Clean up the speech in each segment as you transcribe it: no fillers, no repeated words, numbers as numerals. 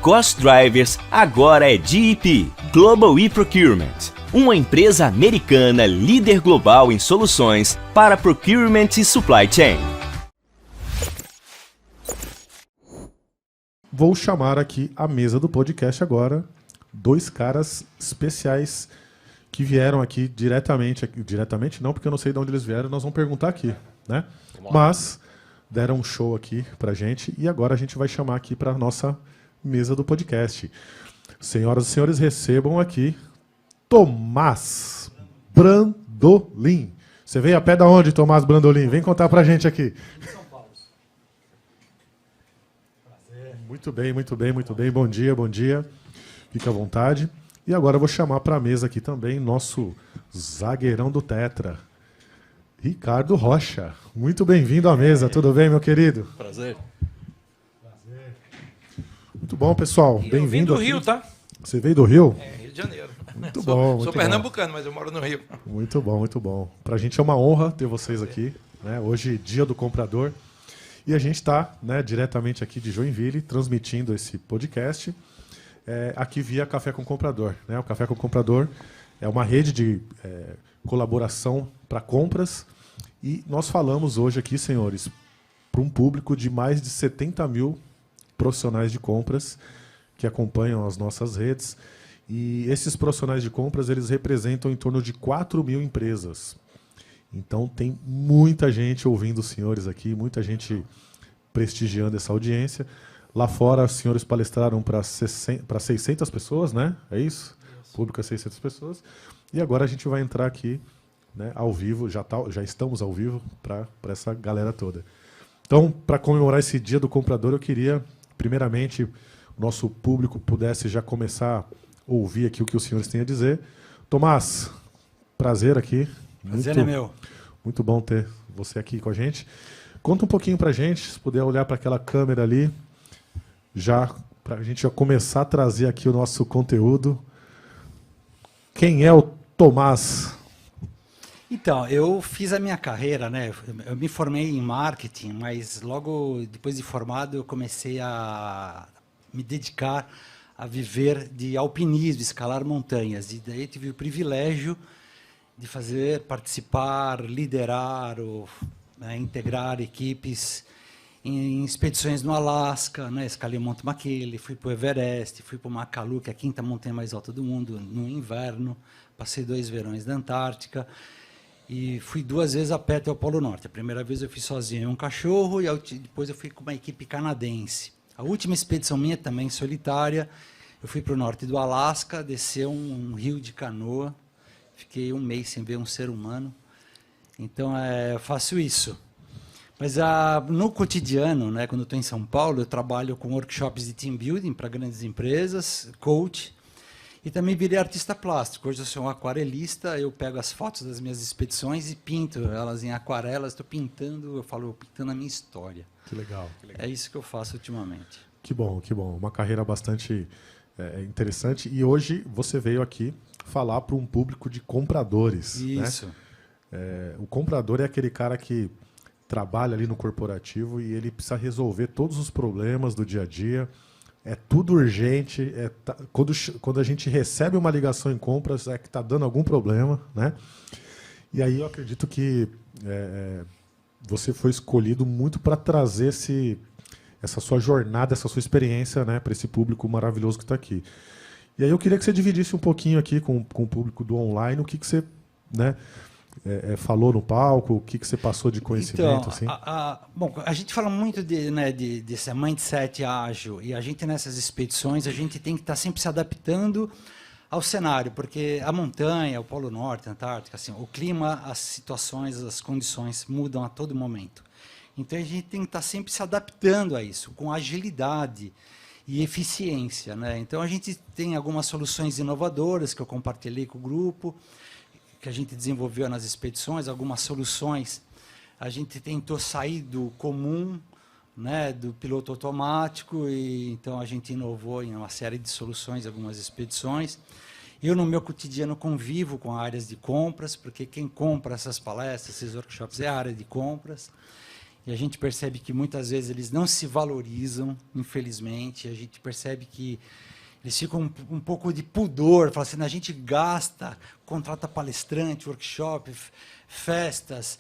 Cost Drivers agora é GEP, Global E-Procurement, uma empresa americana líder global em soluções para procurement e supply chain. Vou chamar aqui à mesa do podcast agora dois caras especiais que vieram aqui diretamente não, porque eu não sei de onde eles vieram, nós vamos perguntar aqui, né? Mas deram um show aqui pra gente e agora a gente vai chamar aqui para nossa mesa do podcast. Senhoras e senhores, recebam aqui Tomás Brandolin. Você veio a pé da onde, Tomás Brandolin? Vem contar pra gente aqui. São Paulo. Prazer. Muito bem. Bom dia. Fica à vontade. E agora eu vou chamar para a mesa aqui também nosso zagueirão do Tetra, Ricardo Rocha. Muito bem-vindo à mesa. Tudo bem, meu querido? Prazer. Muito bom, pessoal. Bem-vindo. Eu vim do Rio, tá? Você veio do Rio? Rio de Janeiro. Muito bom. Sou pernambucano, mas eu moro no Rio. Muito bom. Para a gente é uma honra ter vocês aqui, né? Hoje, dia do comprador. E a gente está, né, diretamente aqui de Joinville, transmitindo esse podcast. Aqui via Café com Comprador, né? O Café com Comprador é uma rede de colaboração para compras e nós falamos hoje aqui, senhores, para um público de mais de 70 mil profissionais de compras que acompanham as nossas redes e esses profissionais de compras eles representam em torno de 4 mil empresas. Então tem muita gente ouvindo os senhores aqui, muita gente prestigiando essa audiência. Lá fora, os senhores palestraram para 600 pessoas, né? É isso? Público é 600 pessoas. E agora a gente vai entrar aqui, né, ao vivo, já estamos ao vivo para essa galera toda. Então, para comemorar esse dia do comprador, eu queria, primeiramente, o nosso público pudesse já começar a ouvir aqui o que os senhores têm a dizer. Tomás, prazer aqui. Prazer é meu. Muito bom ter você aqui com a gente. Conta um pouquinho para a gente, se puder olhar para aquela câmera ali, já para a gente já começar a trazer aqui o nosso conteúdo. Quem é o Tomás? Então, eu fiz a minha carreira, né? Eu me formei em marketing, mas logo depois de formado eu comecei a me dedicar a viver de alpinismo, escalar montanhas. E daí tive o privilégio de participar, liderar, integrar equipes em expedições no Alasca, né? Escalei o Monte McKinley, fui para o Everest, fui para o Makalu, que é a quinta montanha mais alta do mundo, no inverno. Passei 2 verões na Antártica e fui 2 vezes a pé até o Polo Norte. A primeira vez eu fui sozinho em um cachorro e depois eu fui com uma equipe canadense. A última expedição minha, também solitária, eu fui para o norte do Alasca, descer um rio de canoa, fiquei 1 mês sem ver um ser humano. Então, eu faço isso. Mas no cotidiano, né, quando eu estou em São Paulo, eu trabalho com workshops de team building para grandes empresas, coach, e também virei artista plástico. Hoje eu sou um aquarelista, eu pego as fotos das minhas expedições e pinto elas em aquarelas, estou pintando, pintando a minha história. Que legal. É isso que eu faço ultimamente. Que bom. Uma carreira bastante interessante. E hoje você veio aqui falar para um público de compradores. Isso. Né? O comprador é aquele cara que trabalha ali no corporativo e ele precisa resolver todos os problemas do dia a dia. É tudo urgente. Quando a gente recebe uma ligação em compras, é que está dando algum problema, né? E aí eu acredito que você foi escolhido muito para trazer essa sua jornada, essa sua experiência, né, para esse público maravilhoso que está aqui. E aí eu queria que você dividisse um pouquinho aqui com o público do online, o que você, né, falou no palco, o que você passou de conhecimento. Então, assim. bom, a gente fala muito desse mindset ágil, e a gente nessas expedições, a gente tem que estar sempre se adaptando ao cenário, porque a montanha, o Polo Norte, a Antártica, assim, o clima, as situações, as condições mudam a todo momento. Então a gente tem que estar sempre se adaptando a isso, com agilidade e eficiência, né? Então a gente tem algumas soluções inovadoras que eu compartilhei com o grupo, que a gente desenvolveu nas expedições, algumas soluções. A gente tentou sair do comum, né, do piloto automático, e então a gente inovou em uma série de soluções, algumas expedições. Eu, no meu cotidiano, convivo com áreas de compras, porque quem compra essas palestras, esses workshops, é a área de compras. e a gente percebe que muitas vezes eles não se valorizam, infelizmente. A gente percebe que eles ficam um pouco de pudor, falam assim, a gente gasta, contrata palestrante, workshop, festas,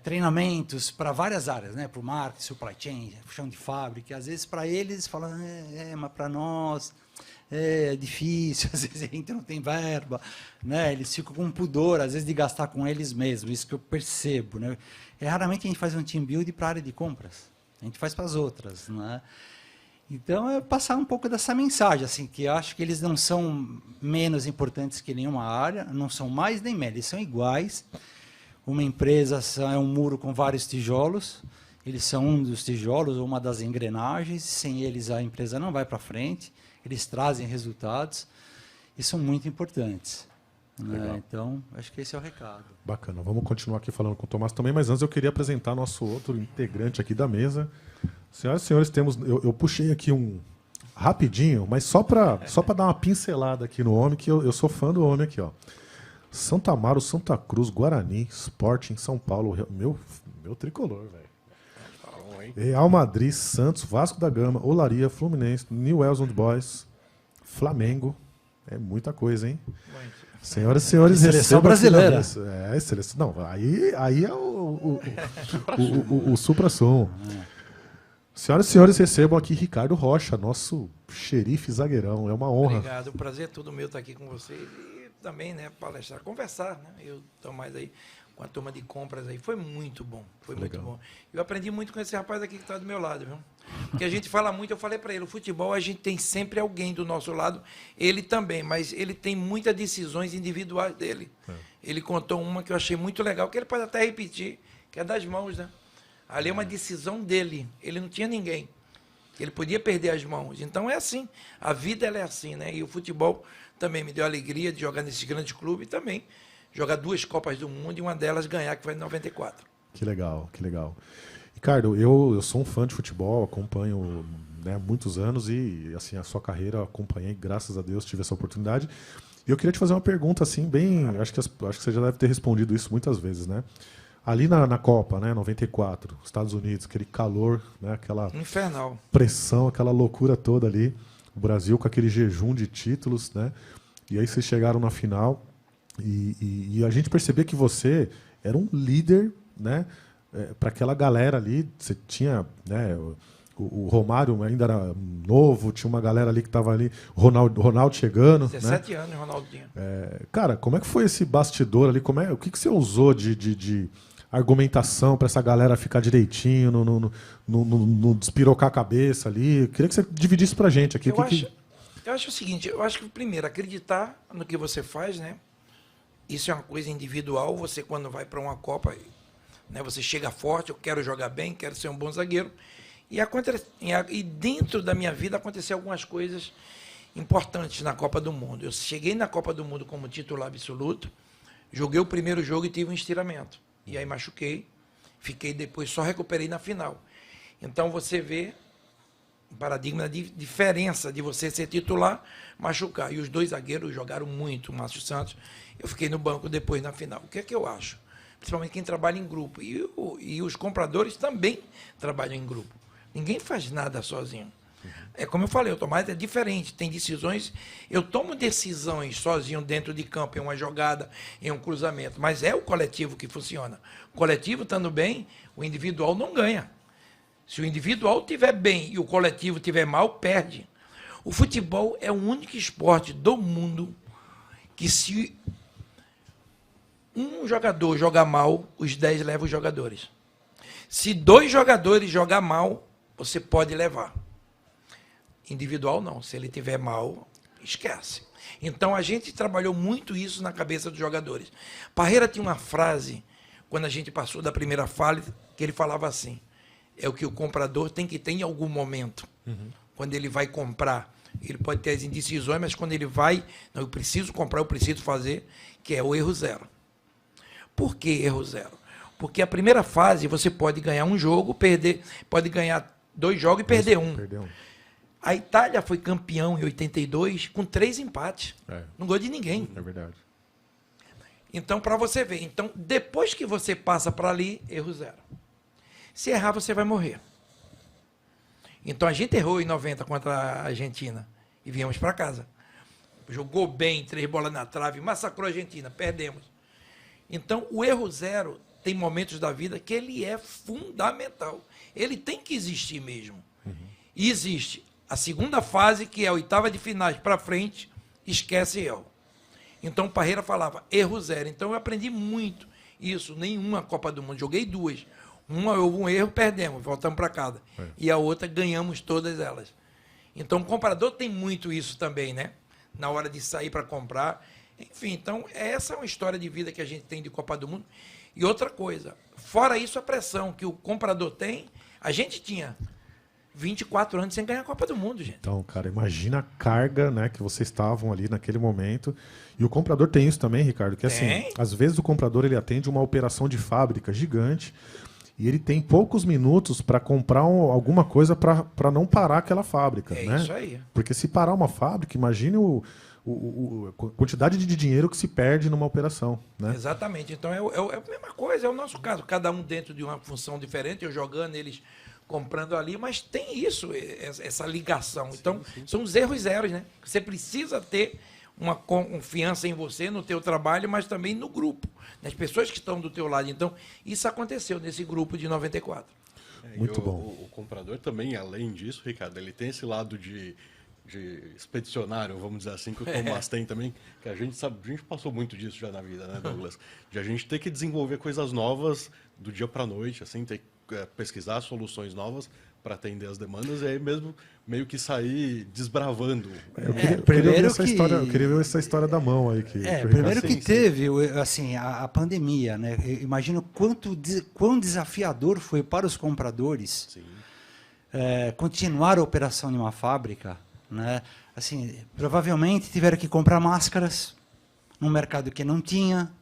treinamentos para várias áreas, né? Para o marketing, supply chain, chão de fábrica. Às vezes, para eles, falam, mas para nós é difícil, às vezes a gente não tem verba, né? Eles ficam com pudor, às vezes, de gastar com eles mesmos, isso que eu percebo, né? Raramente a gente faz um team build para a área de compras, a gente faz para as outras, né? Então, é passar um pouco dessa mensagem, assim, que eu acho que eles não são menos importantes que nenhuma área, não são mais nem menos, eles são iguais. Uma empresa é um muro com vários tijolos, eles são um dos tijolos ou uma das engrenagens, sem eles a empresa não vai para frente, eles trazem resultados e são muito importantes. Né? Então, acho que esse é o recado. Bacana, vamos continuar aqui falando com o Tomás também, mas antes eu queria apresentar nosso outro integrante aqui da mesa. Senhoras e senhores, eu puxei aqui um rapidinho, mas só para dar uma pincelada aqui no homem, que eu sou fã do homem aqui, ó. Santa Amaro, Santa Cruz, Guarani, Sporting, São Paulo, meu tricolor, velho. Real Madrid, Santos, Vasco da Gama, Olaria, Fluminense, Newell's Old Boys, Flamengo. É muita coisa, hein? Senhoras e senhores, seleção brasileira. Seleção. Não, aí é o supra-som. Senhoras e senhores, recebam aqui Ricardo Rocha, nosso xerife zagueirão. É uma honra. Obrigado, o prazer é todo meu estar aqui com vocês e também, né, palestrar, conversar, né? Eu estou mais aí com a turma de compras aí. Foi muito bom, foi muito bom. Eu aprendi muito com esse rapaz aqui que está do meu lado, viu? Porque a gente fala muito, eu falei para ele, o futebol a gente tem sempre alguém do nosso lado, ele também, mas ele tem muitas decisões individuais dele. Ele contou uma que eu achei muito legal, que ele pode até repetir, que é das mãos, né? Ali é uma decisão dele, ele não tinha ninguém. Ele podia perder as mãos. Então é assim, a vida ela é assim, né? E o futebol também me deu a alegria de jogar nesse grande clube e também jogar 2 Copas do Mundo e uma delas ganhar, que foi em 94. Que legal, que legal. Ricardo, eu sou um fã de futebol, acompanho, né, muitos anos e assim a sua carreira eu acompanhei, graças a Deus tive essa oportunidade. E eu queria te fazer uma pergunta assim, bem, acho que você já deve ter respondido isso muitas vezes, né? Ali na Copa, né, 94, Estados Unidos, aquele calor, né, aquela infernal pressão, aquela loucura toda ali, o Brasil com aquele jejum de títulos, né? E aí vocês chegaram na final e a gente percebia que você era um líder, né? Para aquela galera ali, você tinha, né, o Romário ainda era novo, tinha uma galera ali que estava ali, Ronaldo chegando. 17 né? anos, Ronaldinho. Cara, como é que foi esse bastidor ali? O que você usou de argumentação para essa galera ficar direitinho, não despirocar a cabeça ali? Eu queria que você dividisse pra gente aqui. Eu acho o seguinte, eu acho que primeiro, acreditar no que você faz, né? Isso é uma coisa individual, você quando vai para uma Copa, né, você chega forte, eu quero jogar bem, quero ser um bom zagueiro. E dentro da minha vida aconteceram algumas coisas importantes na Copa do Mundo. Eu cheguei na Copa do Mundo como titular absoluto, joguei o primeiro jogo e tive um estiramento. E aí machuquei, fiquei depois, só recuperei na final. Então você vê um paradigma de diferença de você ser titular, machucar. E os 2 zagueiros jogaram muito, o Márcio Santos. Eu fiquei no banco depois na final. O que é que eu acho? Principalmente quem trabalha em grupo. E os compradores também trabalham em grupo. Ninguém faz nada sozinho. É como eu falei, o Tomás é diferente, tem decisões. Eu tomo decisões sozinho dentro de campo, em uma jogada, em um cruzamento, mas é o coletivo que funciona. O coletivo estando bem, o individual não ganha. Se o individual estiver bem e o coletivo estiver mal, perde. O futebol é o único esporte do mundo que, se um jogador jogar mal, os 10 levam os jogadores. Se 2 jogadores jogar mal, você pode levar. Individual não, se ele tiver mal, esquece. Então a gente trabalhou muito isso na cabeça dos jogadores. Parreira tinha uma frase, quando a gente passou da primeira fase, que ele falava assim, é o que o comprador tem que ter em algum momento. Quando ele vai comprar, ele pode ter as indecisões, mas quando ele vai, não, eu preciso comprar, eu preciso fazer, que é o erro zero. Por que erro zero? Porque a primeira fase você pode ganhar um jogo, perder, pode ganhar 2 jogos e perder um. A Itália foi campeão em 82 com 3 empates. Não ganhou de ninguém. É verdade. Então, para você ver. Então, depois que você passa para ali, erro zero. Se errar, você vai morrer. Então a gente errou em 90 contra a Argentina e viemos para casa. Jogou bem, 3 bolas na trave, massacrou a Argentina, perdemos. Então o erro zero tem momentos da vida que ele é fundamental. Ele tem que existir mesmo. E existe a segunda fase, que é a oitava de finais para frente, esquece erro. Então o Parreira falava erro zero. Então eu aprendi muito isso. Nenhuma Copa do Mundo, joguei 2. Uma houve um erro, perdemos, voltamos para casa. E a outra ganhamos todas elas. Então o comprador tem muito isso também, né? Na hora de sair para comprar. Enfim, então essa é uma história de vida que a gente tem de Copa do Mundo. E outra coisa, fora isso, a pressão que o comprador tem, a gente tinha 24 anos sem ganhar a Copa do Mundo, gente. Então, cara, imagina a carga, né, que vocês estavam ali naquele momento. E o comprador tem isso também, Ricardo, que assim, às vezes o comprador ele atende uma operação de fábrica gigante e ele tem poucos minutos para comprar alguma coisa para não parar aquela fábrica, né? Isso aí. Porque se parar uma fábrica, imagine a quantidade de dinheiro que se perde numa operação, né? Exatamente. Então é a mesma coisa, é o nosso caso. Cada um dentro de uma função diferente, eu jogando, eles comprando ali, mas tem isso, essa ligação. Então, são os erros zeros, né? Você precisa ter uma confiança em você, no teu trabalho, mas também no grupo, nas pessoas que estão do teu lado. Então, isso aconteceu nesse grupo de 94. Muito bom. O comprador também, além disso, Ricardo, ele tem esse lado de expedicionário, vamos dizer assim, que o Tomás tem também, que a gente sabe, a gente passou muito disso já na vida, né, Douglas? De a gente ter que desenvolver coisas novas do dia para a noite, assim, ter que pesquisar soluções novas para atender as demandas e aí mesmo meio que sair desbravando. Eu queria ver essa história da mão aí. Primeiro que teve assim, a pandemia, né? Eu imagino quão desafiador foi para os compradores continuar a operação de uma fábrica, né? Assim, provavelmente tiveram que comprar máscaras num mercado que não tinha,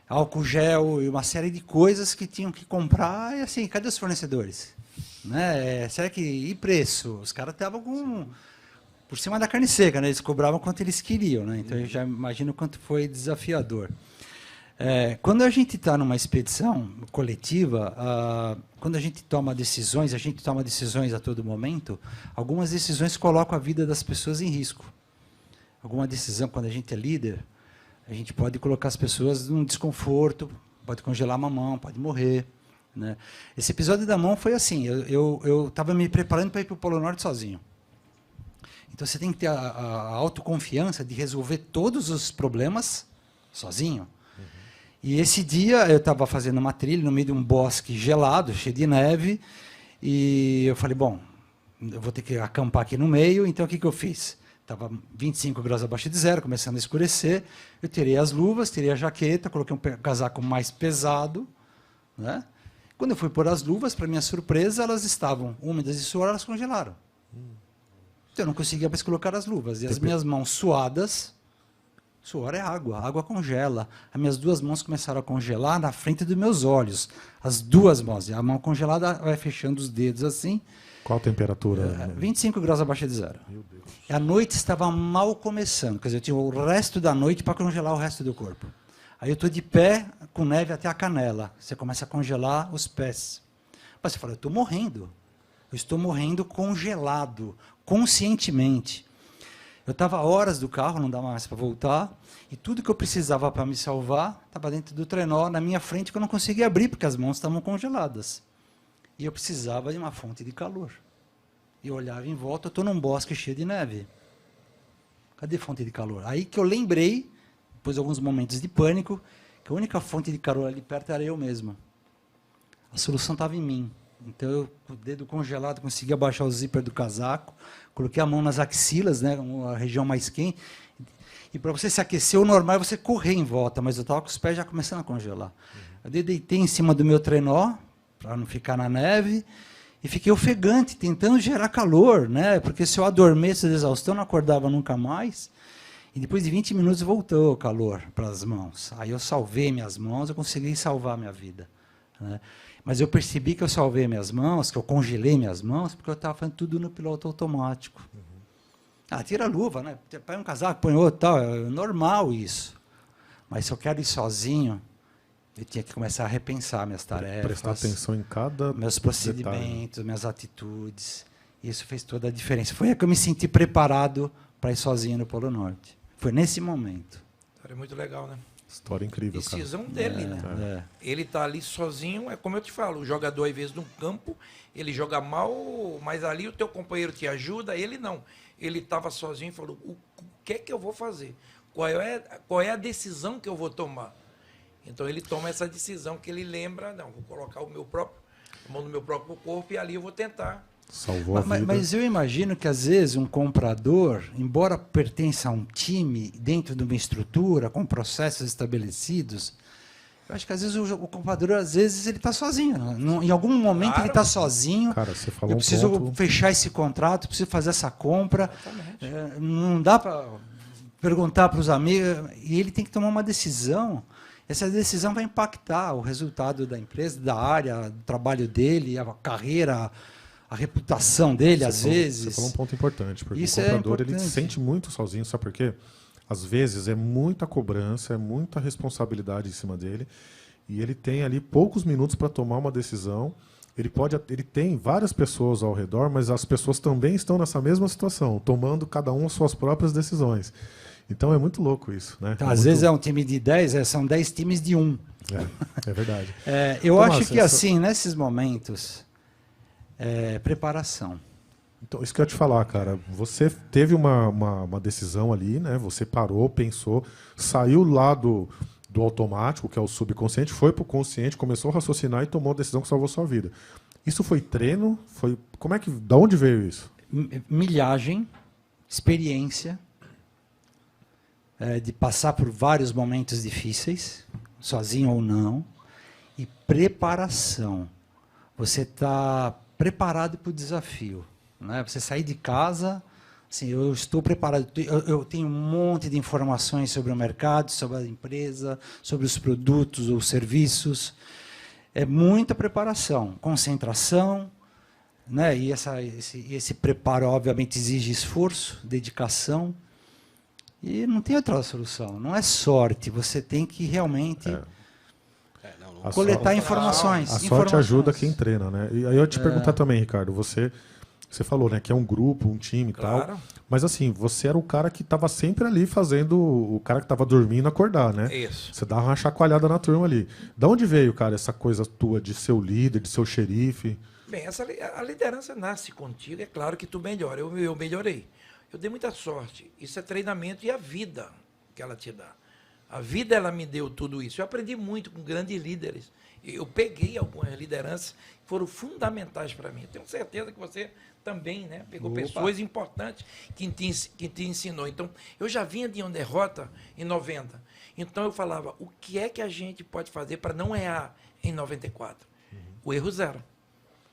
álcool gel e uma série de coisas que tinham que comprar. E assim, cadê os fornecedores? Né? Será que... E preço? Os caras estavam por cima da carne seca, né? Eles cobravam quanto eles queriam, né? Então eu já imagino quanto foi desafiador. Quando a gente está numa expedição coletiva, quando a gente toma decisões a todo momento, algumas decisões colocam a vida das pessoas em risco. Alguma decisão, quando a gente é líder, a gente pode colocar as pessoas num desconforto, pode congelar uma mão, pode morrer, né? Esse episódio da mão foi assim, eu estava me preparando para ir para o Polo Norte sozinho. Então você tem que ter a autoconfiança de resolver todos os problemas sozinho. E esse dia eu estava fazendo uma trilha no meio de um bosque gelado, cheio de neve, e eu falei, bom, eu vou ter que acampar aqui no meio, então o que eu fiz? Estava 25 graus abaixo de zero, começando a escurecer. Eu tirei as luvas, tirei a jaqueta, coloquei um casaco mais pesado, né? Quando eu fui pôr as luvas, para minha surpresa, elas estavam úmidas de suor, elas congelaram. Então eu não conseguia mais colocar as luvas. E as minhas mãos suadas, suor é água, a água congela. As minhas 2 mãos começaram a congelar na frente dos meus olhos. As 2 mãos. E a mão congelada vai fechando os dedos assim. Qual a temperatura? 25 graus abaixo de zero. Meu Deus. E a noite estava mal começando, quer dizer, eu tinha o resto da noite para congelar o resto do corpo. Aí eu estou de pé, com neve até a canela. Você começa a congelar os pés. Mas você fala, eu estou morrendo. Eu estou morrendo congelado, conscientemente. Eu estava horas do carro, não dava mais para voltar, e tudo que eu precisava para me salvar estava dentro do trenó, na minha frente, que eu não conseguia abrir, porque as mãos estavam congeladas. E eu precisava de uma fonte de calor. E eu olhava em volta, eu estou num bosque cheio de neve. Cadê fonte de calor? Aí que eu lembrei, depois de alguns momentos de pânico, que a única fonte de calor ali perto era eu mesma. A solução estava em mim. Então, eu, com o dedo congelado, consegui abaixar o zíper do casaco, coloquei a mão nas axilas, né, a região mais quente. E para você se aquecer, o normal é você correr em volta, mas eu estava com os pés já começando a congelar. Eu deitei em cima do meu trenó, para não ficar na neve, e fiquei ofegante, tentando gerar calor, né? Porque se eu adormeço de exaustão, não acordava nunca mais. E depois de 20 minutos voltou o calor para as mãos. Aí eu salvei minhas mãos, eu consegui salvar minha vida, né? Mas eu percebi que eu salvei minhas mãos, que eu congelei minhas mãos, porque eu estava fazendo tudo no piloto automático. Tira a luva, né? Põe um casaco, põe outro, tal, é normal isso. Mas se eu quero ir sozinho, Eu tinha que começar a repensar minhas tarefas. Prestar atenção em cada meus detalhe. procedimentos, minhas atitudes. Isso fez toda a diferença. Foi aí que eu me senti preparado para ir sozinho no Polo Norte. Foi nesse momento. É muito legal, né? História incrível, cara. Decisão dele, né? Ele está ali sozinho, é como eu te falo, o jogador, às vezes, no campo, ele joga mal, mas ali o teu companheiro te ajuda, ele não. Ele estava sozinho e falou, o que é que eu vou fazer? Qual é a decisão que eu vou tomar? Então ele toma essa decisão que ele lembra, não, vou colocar a mão no meu próprio corpo e ali eu vou tentar. Salvou a vida. Mas eu imagino que, às vezes, um comprador, embora pertença a um time, dentro de uma estrutura, com processos estabelecidos, eu acho que, às vezes, o comprador, às vezes, ele está sozinho. Em algum momento, ele está sozinho. Cara, você falou eu preciso ponto... fechar esse contrato, preciso fazer essa compra. Não dá para perguntar para os amigos. E ele tem que tomar uma decisão. Essa decisão vai impactar o resultado da empresa, da área, do trabalho dele, a carreira, a reputação dele, às vezes. Você falou um ponto importante, porque Isso o comprador é ele se sente muito sozinho, sabe por quê? Às vezes é muita cobrança, é muita responsabilidade em cima dele, e ele tem ali poucos minutos para tomar uma decisão. Ele tem várias pessoas ao redor, mas as pessoas também estão nessa mesma situação, tomando cada um as suas próprias decisões. Então é muito louco isso, né? Então, às vezes é um time de 10, são 10 times de 1. É verdade. Eu Tomás, acho que, assim, nesses momentos, preparação. Então, isso que eu ia te falar, cara. Você teve uma decisão ali, né? Você parou, pensou, saiu lá do automático, que é o subconsciente, foi pro consciente, começou a raciocinar e tomou a decisão que salvou sua vida. Isso foi treino? Da onde veio isso? Milhagem, experiência, de passar por vários momentos difíceis, sozinho ou não, e preparação. Você está preparado para o desafio. Né? Você sair de casa, assim, eu estou preparado, eu tenho um monte de informações sobre o mercado, sobre a empresa, sobre os produtos ou serviços. É muita preparação, concentração, né? E esse preparo, obviamente, exige esforço, dedicação. E não tem outra solução. Não é sorte. Você tem que realmente coletar informações. A sorte ajuda quem treina, né? E aí eu te perguntar também, Ricardo, você falou, né, que é um grupo, um time e tal. Mas assim, você era o cara que estava sempre ali fazendo o cara que estava dormindo acordar, né? Isso. Você dava uma chacoalhada na turma ali. Da onde veio, cara, essa coisa tua de ser o líder, de ser o xerife? Bem, a liderança nasce contigo, é claro que tu melhora. Eu melhorei. Eu dei muita sorte. Isso é treinamento e a vida que ela te dá. A vida, ela me deu tudo isso. Eu aprendi muito com grandes líderes. Eu peguei algumas lideranças que foram fundamentais para mim. Eu tenho certeza que você também, né, pegou pessoas importantes que te ensinou. Então, eu já vinha de uma derrota em 90. Então, eu falava, o que é que a gente pode fazer para não errar em 94? O erro zero.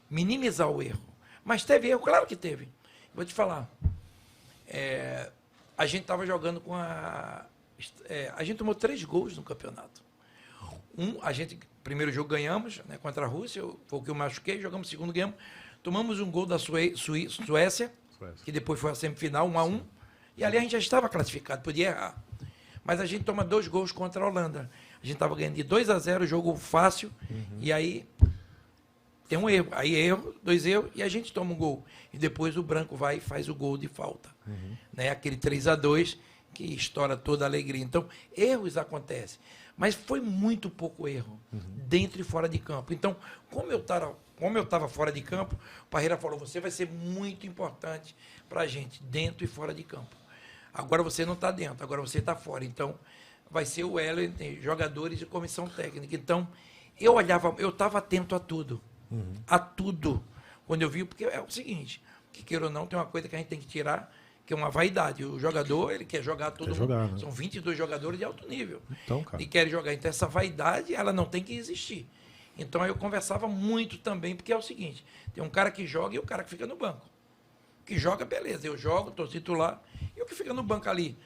Minimizar o erro. Mas teve erro? Claro que teve. Vou te falar. A gente estava jogando com a gente tomou 3 gols no campeonato. Primeiro jogo ganhamos, né, contra a Rússia, foi o que eu machuquei, jogamos o segundo, ganhamos. Tomamos um gol da Suécia, que depois foi a semifinal, 1-1, e ali a gente já estava classificado, podia errar. Mas a gente toma 2 gols contra a Holanda. A gente estava ganhando de 2-0, jogo fácil, e aí tem um erro. Aí 2 erros, e a gente toma um gol. E depois o branco vai e faz o gol de falta. Né, aquele 3-2, que estoura toda a alegria. Então, erros acontecem. Mas foi muito pouco erro, dentro e fora de campo. Então, como eu estava fora de campo, o Parreira falou, você vai ser muito importante para a gente, dentro e fora de campo. Agora você não está dentro, agora você está fora. Então, vai ser o elo entre jogadores e comissão técnica. Então, eu estava atento a tudo. A tudo. Quando eu vi, porque é o seguinte, que queira ou não, tem uma coisa que a gente tem que tirar, que é uma vaidade. O jogador, ele quer jogar todo mundo. Né? São 22 jogadores de alto nível. Então, cara. E querem jogar. Então, essa vaidade, ela não tem que existir. Então, eu conversava muito também, porque é o seguinte, tem um cara que joga e o cara que fica no banco. O que joga, beleza, eu jogo, estou titular, e o que fica no banco ali,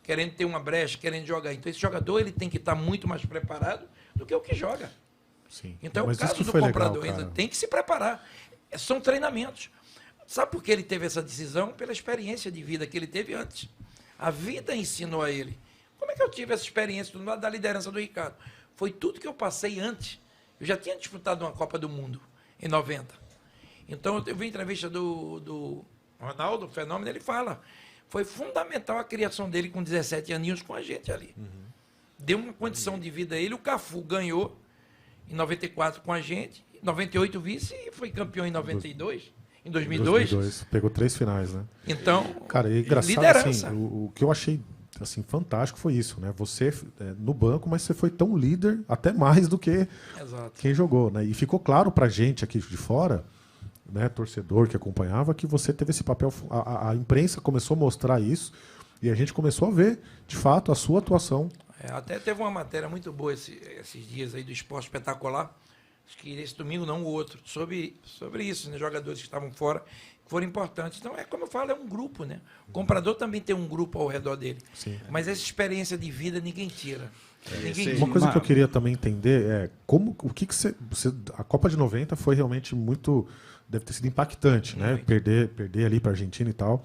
querendo ter uma brecha, querendo jogar. Então, esse jogador, ele tem que estar muito mais preparado do que o que joga. Sim. Então, o caso do comprador ainda tem que se preparar. São treinamentos. Sabe por que ele teve essa decisão? Pela experiência de vida que ele teve antes. A vida ensinou a ele. Como é que eu tive essa experiência da liderança do Ricardo? foi tudo que eu passei antes. Eu já tinha disputado uma Copa do Mundo em 90. Então, eu vi a entrevista do Ronaldo, o Fenômeno, ele fala, foi fundamental a criação dele com 17 aninhos com a gente ali. Deu uma condição de vida a ele. O Cafu ganhou em 94 com a gente, em 98 vice e foi campeão em 92, em 2002. Pegou 3 finais, né? Então, cara, é engraçado, liderança. assim, o que eu achei assim, fantástico foi isso, né? Você no banco, mas você foi tão líder, até mais do que Exato. quem jogou, né? E ficou claro pra gente aqui de fora, né, torcedor que acompanhava, que você teve esse papel. A imprensa começou a mostrar isso e a gente começou a ver, de fato, a sua atuação. Até teve uma matéria muito boa esses dias aí do Esporte Espetacular, acho que esse domingo não o outro, sobre isso, né? Jogadores que estavam fora, que foram importantes. Então, como eu falo, é um grupo, né? O comprador também tem um grupo ao redor dele. Sim. Mas essa experiência de vida ninguém tira. Uma coisa que eu queria também entender é o que você. A Copa de 90 foi realmente muito. Deve ter sido impactante, né? Perder ali para a Argentina e tal.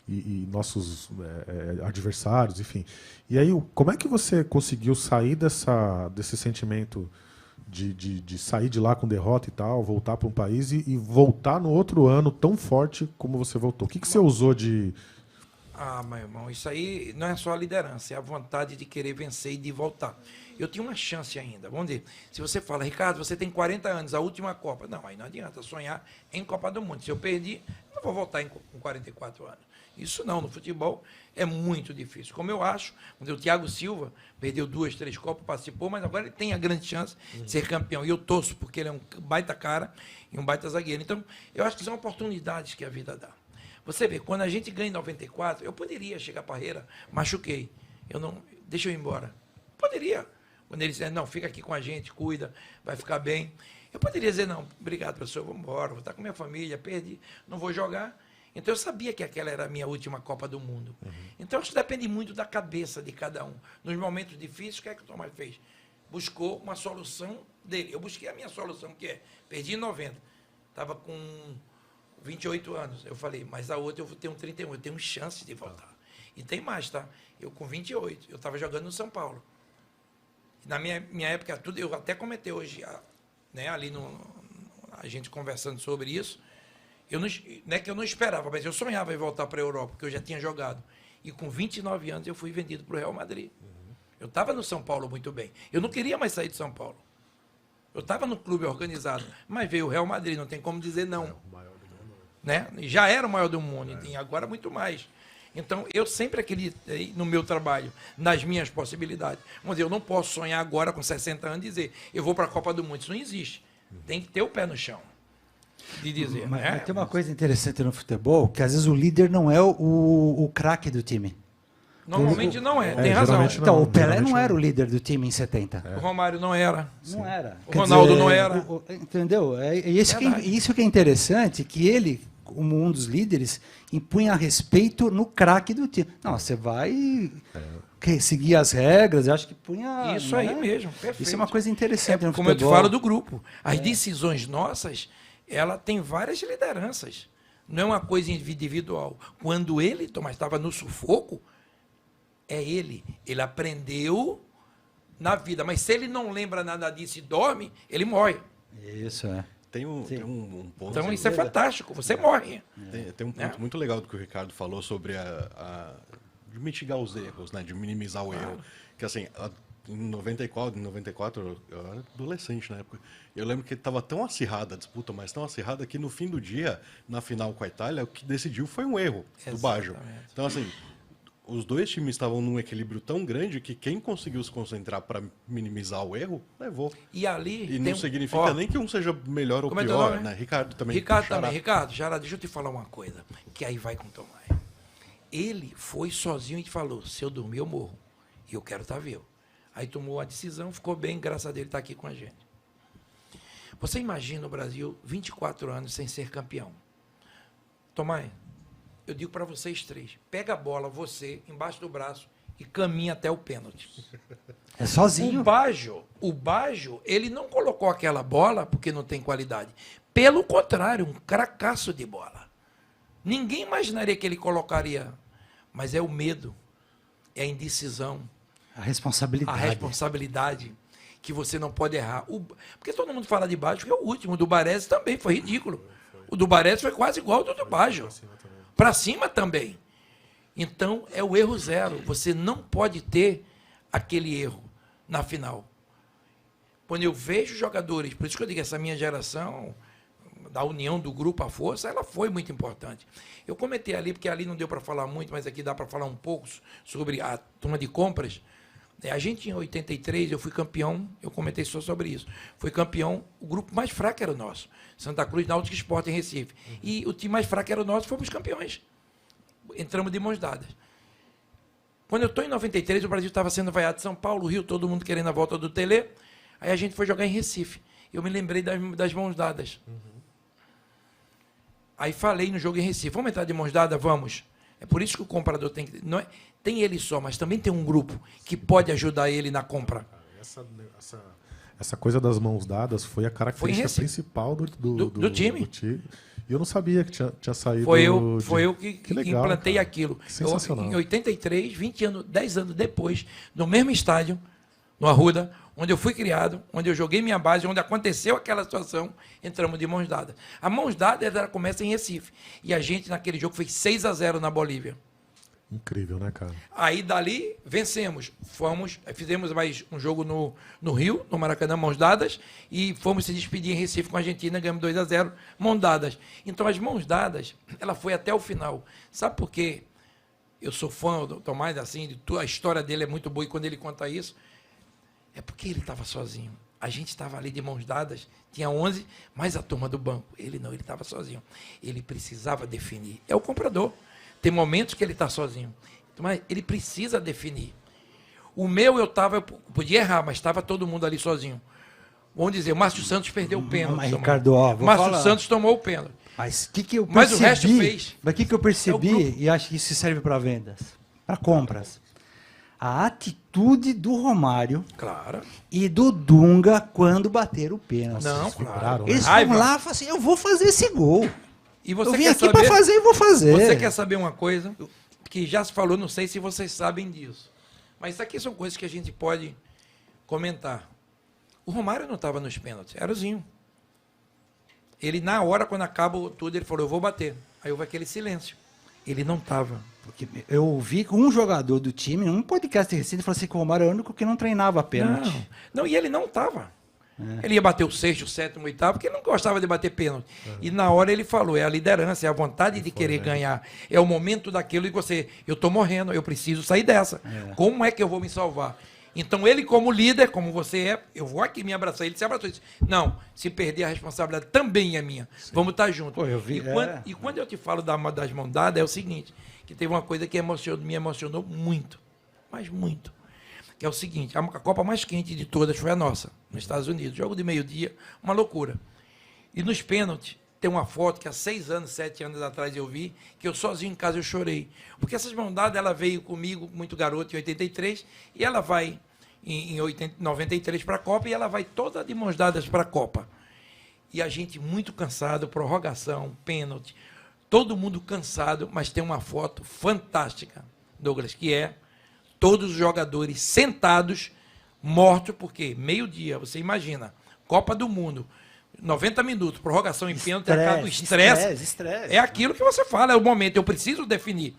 E nossos adversários, enfim. E aí, como é que você conseguiu sair desse sentimento de sair de lá com derrota e tal, voltar para um país e voltar no outro ano tão forte como você voltou? O que você usou de... Ah, meu irmão, isso aí não é só a liderança, é a vontade de querer vencer e de voltar. Eu tinha uma chance ainda. Vamos dizer, se você fala, Ricardo, você tem 40 anos, a última Copa. Não, aí não adianta sonhar em Copa do Mundo. Se eu perdi, não vou voltar com 44 anos. Isso não, no futebol é muito difícil. Como eu acho, quando o Thiago Silva perdeu 2, 3 Copas, participou, mas agora ele tem a grande chance de ser campeão. E eu torço, porque ele é um baita cara e um baita zagueiro. Então, eu acho que são oportunidades que a vida dá. Você vê, quando a gente ganha em 94, eu poderia chegar para Parreira, machuquei. Deixa eu ir embora. Poderia. Quando ele disser, não, fica aqui com a gente, cuida, vai ficar bem. Eu poderia dizer, não, obrigado, professor, vou embora, vou estar com minha família, perdi, não vou jogar. Então, eu sabia que aquela era a minha última Copa do Mundo. Então, isso depende muito da cabeça de cada um. Nos momentos difíceis, o que é que o Tomás fez? Buscou uma solução dele. Eu busquei a minha solução, que é, perdi em 90. Estava com 28 anos. Eu falei, mas a outra eu tenho 31, eu tenho chance de voltar. E tem mais, tá? Eu com 28, eu estava jogando no São Paulo. Na minha época, eu até comentei hoje, né, ali a gente conversando sobre isso, não é que eu não esperava, mas eu sonhava em voltar para a Europa, porque eu já tinha jogado. E com 29 anos eu fui vendido para o Real Madrid. Eu estava no São Paulo muito bem. Eu não queria mais sair de São Paulo. Eu estava no clube organizado, mas veio o Real Madrid, não tem como dizer não. Né? Já era o maior do mundo, e agora muito mais. Então, eu sempre acreditei no meu trabalho, nas minhas possibilidades. Vamos dizer, eu não posso sonhar agora, com 60 anos, e dizer, eu vou para a Copa do Mundo. Isso não existe. Tem que ter o pé no chão. De dizer, mas tem uma coisa interessante no futebol, que às vezes o líder não é o craque do time. Normalmente não é, tem razão. Então, o Pelé não era o líder do time em 70. O Romário não era. Não era. O Ronaldo não era. Entendeu? Isso que é interessante, que ele, como um dos líderes, impunha respeito no craque do time. Não, você vai seguir as regras, eu acho que punha... Isso aí mesmo, perfeito. Isso é uma coisa interessante no como futebol. eu te falo do grupo. As decisões nossas, ela tem várias lideranças. Não é uma coisa individual. Quando ele, Tomás, estava no sufoco, ele aprendeu na vida. Mas se ele não lembra nada disso e dorme, ele morre. Isso, Tem um ponto. Então isso é fantástico, você morre. Tem um ponto muito legal do que o Ricardo falou sobre de mitigar os erros, né? De minimizar o erro. Que assim, em 94, eu era adolescente na época. Eu lembro que estava tão acirrada a disputa, mas tão acirrada que no fim do dia, na final com a Itália, o que decidiu foi um erro do Baggio. Então assim, os dois times estavam num equilíbrio tão grande que quem conseguiu se concentrar para minimizar o erro, levou. E não significa nem que um seja melhor ou pior, né? Ricardo também. Ricardo, Jara, deixa eu te falar uma coisa, que aí vai com o Tomás. Ele foi sozinho e falou, se eu dormir eu morro, e eu quero estar vivo. Aí tomou a decisão, ficou bem, graças a Deus está aqui com a gente. Você imagina o Brasil 24 anos sem ser campeão. Tomás, eu digo para vocês três, pega a bola, você, embaixo do braço, e caminha até o pênalti. É sozinho. O Baggio, ele não colocou aquela bola porque não tem qualidade. Pelo contrário, um cracaço de bola. Ninguém imaginaria que ele colocaria. Mas é o medo, é a indecisão. A responsabilidade. que você não pode errar. Porque todo mundo fala de Baggio, que é o último. O do Baresi também foi ridículo. O do Baresi foi quase igual ao do Baggio. Para cima também. Então, é o erro zero. Você não pode ter aquele erro na final. Quando eu vejo jogadores, por isso que eu digo, essa minha geração, da união do grupo, a força, ela foi muito importante. Eu comentei ali, porque ali não deu para falar muito, mas aqui dá para falar um pouco sobre a turma de compras. A gente, em 83, eu fui campeão, eu comentei só sobre isso. Fui campeão, o grupo mais fraco era o nosso. Santa Cruz, Náutico e Sport em Recife. E o time mais fraco era o nosso, fomos campeões. Entramos de mãos dadas. Quando eu estou em 93, o Brasil estava sendo vaiado de São Paulo, Rio, todo mundo querendo a volta do Tele. Aí a gente foi jogar em Recife. Eu me lembrei das mãos dadas. Aí falei no jogo em Recife, vamos entrar de mãos dadas? Vamos. É por isso que o comprador tem que... Não é, tem ele só, mas também tem um grupo que pode ajudar ele na compra. Essa coisa das mãos dadas foi a característica principal do time. E eu não sabia que tinha saído... Foi eu que legal, implantei cara. aquilo. Que sensacional. Em 83, 10 anos depois, no mesmo estádio, no Arruda, onde eu fui criado, onde eu joguei minha base, onde aconteceu aquela situação, entramos de mãos dadas. A mãos dadas ela começa em Recife. E a gente, naquele jogo, fez 6-0 na Bolívia. Incrível, né, cara? Aí, dali, vencemos. Fizemos mais um jogo no Rio, no Maracanã, mãos dadas, e fomos se despedir em Recife com a Argentina, ganhamos 2-0, mãos dadas. Então, as mãos dadas, ela foi até o final. Sabe por quê? Eu sou fã do Tomás, assim, a história dele é muito boa, e quando ele conta isso, é porque ele estava sozinho. A gente estava ali de mãos dadas, tinha 11, mais a turma do banco. Ele não, ele estava sozinho. Ele precisava definir. É o comprador. Tem momentos que ele está sozinho, mas ele precisa definir. O meu eu podia errar, mas estava todo mundo ali sozinho. Vamos dizer, o Márcio Santos perdeu o pênalti. Mas, Ricardo, Márcio Santos tomou o pênalti. Mas que eu percebi? Mas o resto fez. Mas o que eu percebi, e acho que isso serve para vendas, para compras? A atitude do Romário, claro, e do Dunga quando bateram o pênalti. Não, claro. Eles foram lá e falaram assim, eu vou fazer esse gol. E você eu vim aqui para fazer e vou fazer. Você quer saber uma coisa que já se falou, não sei se vocês sabem disso. Mas isso aqui são coisas que a gente pode comentar. O Romário não estava nos pênaltis, era o Zinho. Ele, na hora, quando acaba tudo, ele falou, eu vou bater. Aí houve aquele silêncio. Ele não estava. Porque eu ouvi que um jogador do time, num podcast recente, falou assim que o Romário é o único que não treinava pênalti. Não, e ele não estava. Ele ia bater o 6º, o 7º, o 8º, porque ele não gostava de bater pênalti. E na hora ele falou, é a liderança, é a vontade de querer ganhar. É o momento daquilo e você, eu estou morrendo, eu preciso sair dessa. Como é que eu vou me salvar? Então ele, como líder, como você é, eu vou aqui me abraçar. Ele se abraçou e disse, não, se perder a responsabilidade também é minha. Sim. Vamos estar juntos. Pô, eu vi, e quando eu te falo das mãos dadas, é o seguinte, que teve uma coisa que me emocionou muito, mas muito. Que é o seguinte, a Copa mais quente de todas foi a nossa, nos Estados Unidos. Jogo de meio-dia, uma loucura. E nos pênaltis, tem uma foto que há 6 anos, 7 anos atrás eu vi, que eu sozinho em casa eu chorei. Porque essas mãos dadas, ela veio comigo, muito garoto, em 83, e ela vai em 93 para a Copa, e ela vai toda de mãos dadas para a Copa. E a gente muito cansado, prorrogação, pênalti, todo mundo cansado, mas tem uma foto fantástica, Douglas, que é todos os jogadores sentados, mortos, porque meio-dia, você imagina, Copa do Mundo, 90 minutos, prorrogação em pênalti, acaba o estresse. É aquilo que você fala, é o momento, eu preciso definir.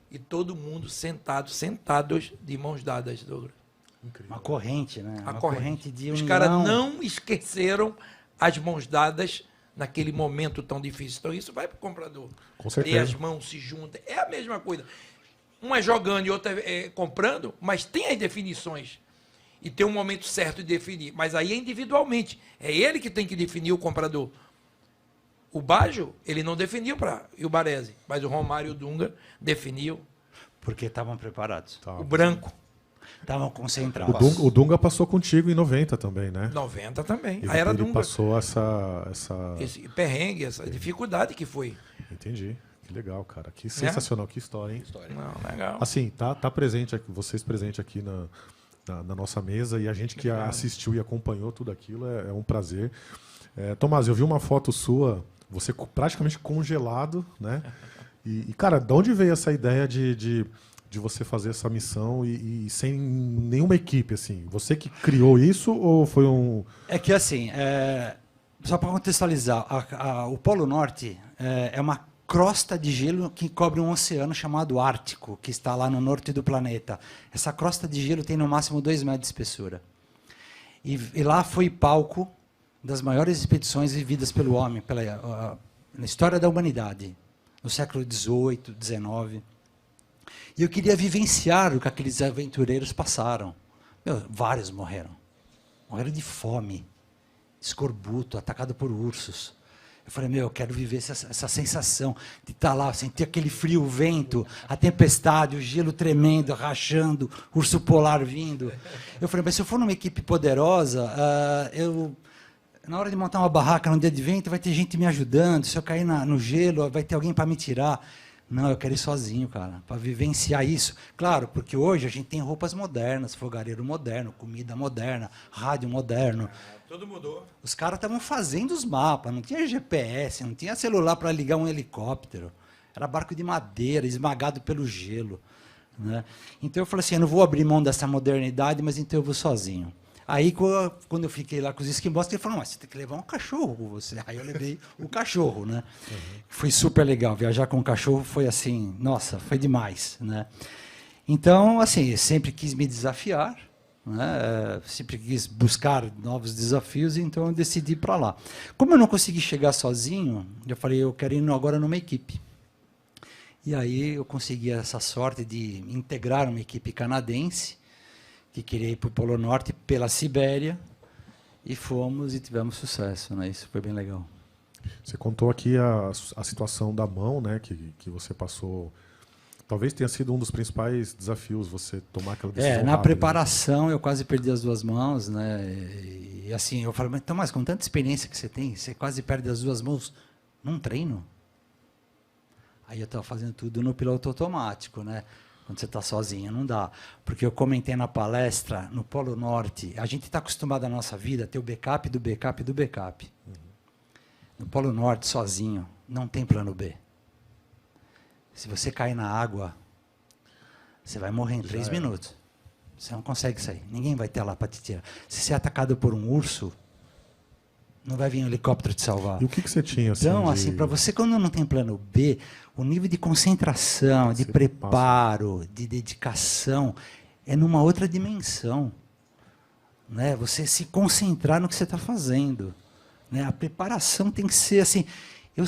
E todo mundo sentados de mãos dadas, Douglas. Incrível. Uma corrente, né? Uma corrente de união. Os caras não esqueceram as mãos dadas naquele momento tão difícil. Então isso vai para o comprador. Com certeza. E as mãos se juntam. É a mesma coisa. Um é jogando e outro é comprando, mas tem as definições. E tem um momento certo de definir. Mas aí é individualmente. É ele que tem que definir o comprador. O Baggio, ele não definiu e o Baresi. Mas o Romário e o Dunga definiu. Porque estavam preparados. O branco. Estavam concentrados. O Dunga passou contigo em 90 também, né? 90 também. Ele, aí era ele Dunga. Passou esse perrengue, essa dificuldade que foi. Entendi. Que legal, cara. Que sensacional, que história, hein? Não, legal. Assim, tá presente aqui, vocês presentes aqui na nossa mesa, e a gente que assistiu e acompanhou tudo aquilo, é um prazer. Tomás, eu vi uma foto sua, você praticamente congelado, né? E cara, de onde veio essa ideia de de você fazer essa missão e sem nenhuma equipe, assim? Você que criou isso ou foi um... É que assim, só para contextualizar, o Polo Norte é uma crosta de gelo que cobre um oceano chamado Ártico, que está lá no norte do planeta. Essa crosta de gelo tem no máximo 2 metros de espessura. E lá foi palco das maiores expedições vividas pelo homem na história da humanidade, no século XVIII, XIX. E eu queria vivenciar o que aqueles aventureiros passaram. Vários morreram. Morreram de fome, escorbuto, atacado por ursos. Eu falei, eu quero viver essa sensação de estar lá, sentir aquele frio, o vento, a tempestade, o gelo tremendo, rachando, urso polar vindo. Eu falei, mas se eu for numa equipe poderosa, na hora de montar uma barraca no dia de vento, vai ter gente me ajudando. Se eu cair no gelo, vai ter alguém para me tirar. Não, eu quero ir sozinho, cara, para vivenciar isso. Claro, porque hoje a gente tem roupas modernas, fogareiro moderno, comida moderna, rádio moderno. Tudo mudou. Os caras estavam fazendo os mapas, não tinha GPS, não tinha celular para ligar um helicóptero. Era barco de madeira, esmagado pelo gelo. Né? Então eu falei assim, eu não vou abrir mão dessa modernidade, mas então eu vou sozinho. Aí, quando eu fiquei lá com os esquimós, ele falou, mas você tem que levar um cachorro com você. Aí eu levei o cachorro, né? Uhum. Foi super legal. Viajar com o cachorro foi assim, nossa, foi demais, né? Então, assim, eu sempre quis me desafiar, né? Sempre quis buscar novos desafios, então eu decidi ir para lá. Como eu não consegui chegar sozinho, eu falei, eu quero ir agora numa equipe. E aí eu consegui essa sorte de integrar uma equipe canadense, que queria ir para o Polo Norte pela Sibéria, e fomos e tivemos sucesso, né? Isso foi bem legal. Você contou aqui a situação da mão, né, que você passou. Talvez tenha sido um dos principais desafios, você tomar aquela decisão na rápida, preparação eu quase perdi as 2 mãos, né? E assim, eu falei, mas Tomás, com tanta experiência que você tem, você quase perde as 2 mãos num treino? Aí eu estava fazendo tudo no piloto automático, né? Quando você está sozinho, não dá. Porque eu comentei na palestra, no Polo Norte, a gente está acostumado na nossa vida a ter o backup do backup do backup. Uhum. No Polo Norte, sozinho, não tem plano B. Se você cair na água, você vai morrer em 3 minutos. Você não consegue sair. Ninguém vai ter lá para te tirar. Se você é atacado por um urso, não vai vir um helicóptero te salvar. E o que você tinha? Assim, então, assim, para você, quando não tem plano B, o nível de concentração, de preparo, de dedicação, é numa outra dimensão. Né? Você se concentrar no que você está fazendo. Né? A preparação tem que ser assim. Eu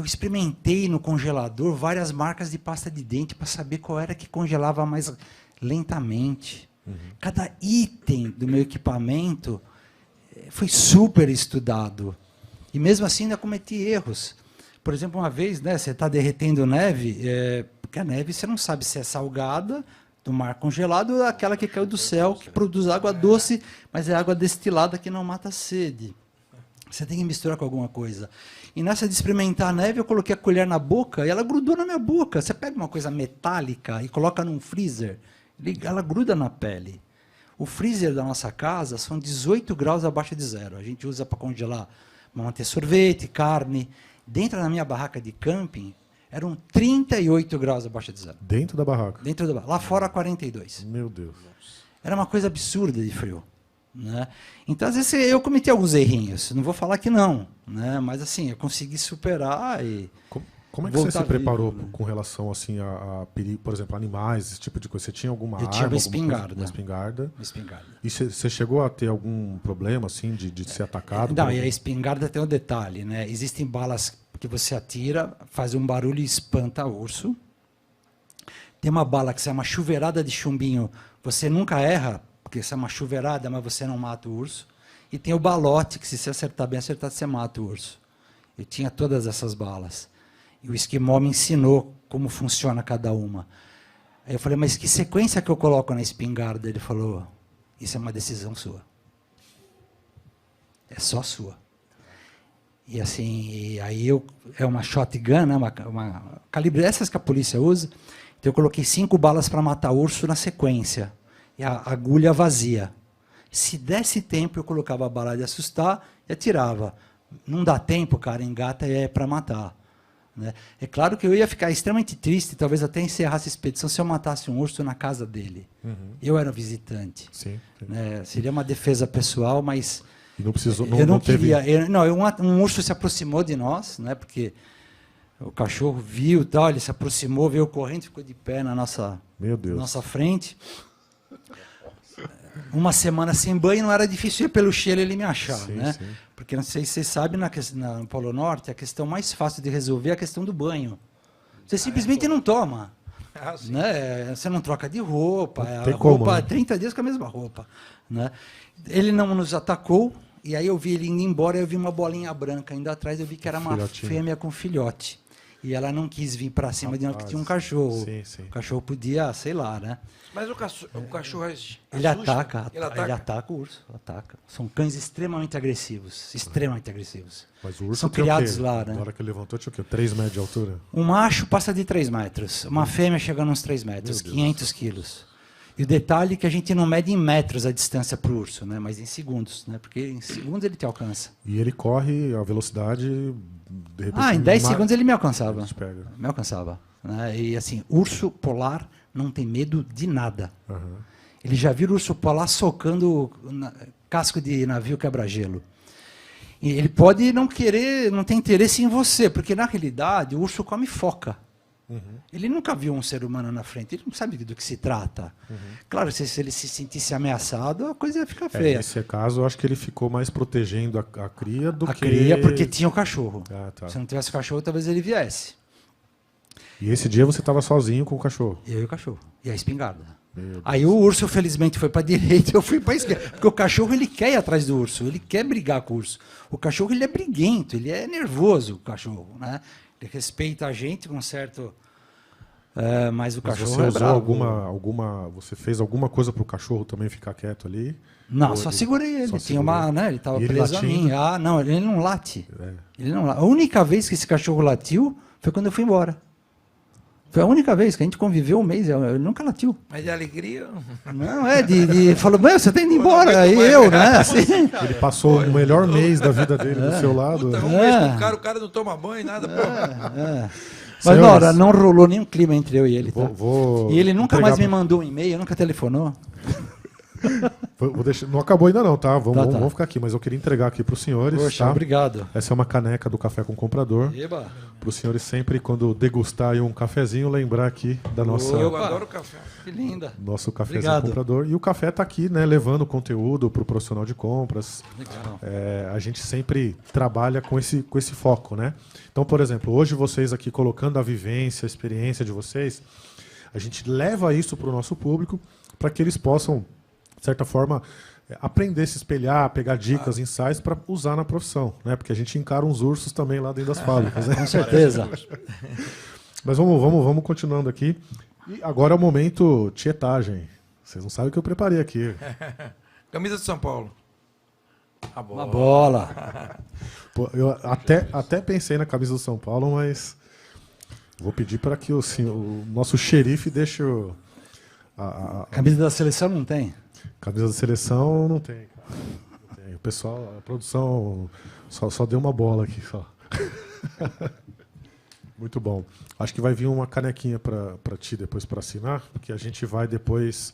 experimentei no congelador várias marcas de pasta de dente para saber qual era que congelava mais lentamente. Uhum. Cada item do meu equipamento foi super estudado. E mesmo assim ainda cometi erros. Por exemplo, uma vez, né, você está derretendo neve, porque a neve você não sabe se é salgada, do mar congelado, ou aquela que caiu do céu, que produz água doce, mas é água destilada que não mata a sede. Você tem que misturar com alguma coisa. E nessa de experimentar a neve, eu coloquei a colher na boca e ela grudou na minha boca. Você pega uma coisa metálica e coloca num freezer, ela gruda na pele. O freezer da nossa casa são 18 graus abaixo de zero. A gente usa para congelar, manter sorvete, carne. Dentro da minha barraca de camping, eram 38 graus abaixo de zero. Dentro da barraca? Dentro da barraca. Lá fora, 42. Meu Deus. Era uma coisa absurda de frio. Né? Então, às vezes, eu cometi alguns errinhos. Não vou falar que não. Né? Mas, assim, eu consegui superar e... Como é que você se preparou com relação assim, a perigo, por exemplo, animais, esse tipo de coisa? Você tinha alguma arma? Tinha uma espingarda. Uma espingarda. Uma espingarda. E você chegou a ter algum problema assim, de ser atacado? Não, e a espingarda tem um detalhe. Né? Existem balas que você atira, faz um barulho e espanta o urso. Tem uma bala que se chama chuveirada de chumbinho. Você nunca erra, porque isso é uma chuveirada, mas você não mata o urso. E tem o balote, que se você acertar bem acertado, você mata o urso. Eu tinha todas essas balas. E o esquimó me ensinou como funciona cada uma. Aí eu falei, mas que sequência que eu coloco na espingarda? Ele falou, isso é uma decisão sua. É só sua. E assim, aí é uma shotgun, né, uma calibre, essas que a polícia usa. Então eu coloquei 5 balas para matar urso na sequência. E a agulha vazia. Se desse tempo, eu colocava a bala de assustar e atirava. Não dá tempo, cara, engata é para matar. Né? É claro que eu ia ficar extremamente triste, talvez até encerrasse a expedição, se eu matasse um urso na casa dele. Eu era visitante. Sim. Né? Seria uma defesa pessoal, mas E não precisou, eu não teve... queria. Um urso se aproximou de nós, né? Porque o cachorro viu, tal, ele se aproximou, veio correndo, ficou de pé na Meu Deus. nossa frente. Uma semana sem banho, não era difícil ir pelo cheiro ele me achar, Sim, né? sim. Porque não sei se você sabe, no Polo Norte, a questão mais fácil de resolver é a questão do banho. Você simplesmente não toma. Sim. Né? Você não troca de roupa, Não a tem roupa como, né? 30 dias com a mesma roupa. Né? Ele não nos atacou, e aí eu vi ele indo embora, eu vi uma bolinha branca indo atrás, eu vi que era uma Filhotinho. fêmea com filhote. E ela não quis vir para cima de nós, porque tinha um cachorro. Sim, sim. O cachorro podia, sei lá, né? Mas o cachorro assusta? Ele ataca, Ele ataca? o urso, ataca. São cães extremamente agressivos, extremamente agressivos. Mas o urso São tem o criados quê? lá, né? Na hora que ele levantou, tinha o quê? 3 metros de altura? Um macho passa de 3 metros, uma fêmea chegando uns 3 metros, Meu Deus. 500 quilos. E o detalhe é que a gente não mede em metros a distância para o urso, né? Mas em segundos, né? Porque em segundos ele te alcança. E ele corre a velocidade, de repente... Em 10 segundos ele me alcançava. Ele te pega. Me alcançava. Né? E assim, urso polar não tem medo de nada. Aham. Ele já viu o urso polar socando casco de navio quebra-gelo. E ele pode não querer, não ter interesse em você, porque na realidade o urso come foca. Ele nunca viu um ser humano na frente, ele não sabe do que se trata. Claro, se ele se sentisse ameaçado, a coisa ia ficar feia. Nesse caso, eu acho que ele ficou mais protegendo a cria do A que... cria, porque tinha o cachorro. Ah, tá. Se não tivesse o cachorro, talvez ele viesse. E esse dia você estava sozinho com o cachorro? Eu e o cachorro. E a espingarda. Meu Deus. Aí o urso, felizmente, foi para a direita, eu fui para a esquerda. Porque o cachorro, ele quer ir atrás do urso, ele quer brigar com o urso. O cachorro, ele é briguento, ele é nervoso, o cachorro. Né? Ele respeita a gente com certo... mas o Mas cachorro você é usou bravo. você fez alguma coisa para o cachorro também ficar quieto ali? Não, Ou só ele- segurei ele. só Tinha segurou? uma, né, ele estava E ele preso a latindo? mim. Ah, não, ele não late. É. Ele não late. A única vez que esse cachorro latiu foi quando eu fui embora. Foi a única vez que a gente conviveu um mês, ele nunca latiu. Mas de alegria... Não, falou, meu, você tá indo embora. Aí eu, né? Assim, Ele passou o melhor mês da vida dele do seu lado. Puta, um mês com o cara não toma banho, nada, pô. Mas, Senhores, Nora, não rolou nenhum clima entre eu e ele. Tá? Vou E ele nunca entregar mais me pra- mandou um e-mail, nunca telefonou. Vou deixar, não acabou ainda não, tá? Vamos, Tá. vamos ficar aqui, mas eu queria entregar aqui para os senhores. Poxa, tá? obrigado. Essa é uma caneca do Café com Comprador. Eba. Para os senhores sempre, quando degustar aí um cafezinho, lembrar aqui da nossa... Eu adoro café. Que linda. Nosso cafezinho Obrigado. comprador. E o café está aqui, né, levando conteúdo para o profissional de compras. Legal. A gente sempre trabalha com esse foco, né? Então, por exemplo, hoje vocês aqui colocando a vivência, a experiência de vocês, a gente leva isso para o nosso público para que eles possam, de certa forma, aprender, se espelhar, pegar dicas, insights para usar na profissão, né? Porque a gente encara uns ursos também lá dentro das fábricas, né? Com certeza. Mas vamos continuando aqui. E agora é o momento tietagem. Vocês não sabem o que eu preparei aqui. Camisa de São Paulo. A bola. Uma bola. Pô, eu até pensei na camisa do São Paulo, mas vou pedir para que o nosso xerife deixe a Camisa da seleção não tem? camisa da seleção. Não tem, cara. Não tem. O pessoal, a produção só deu uma bola aqui. Só. Muito bom. Acho que vai vir uma canequinha para ti depois para assinar, porque a gente vai depois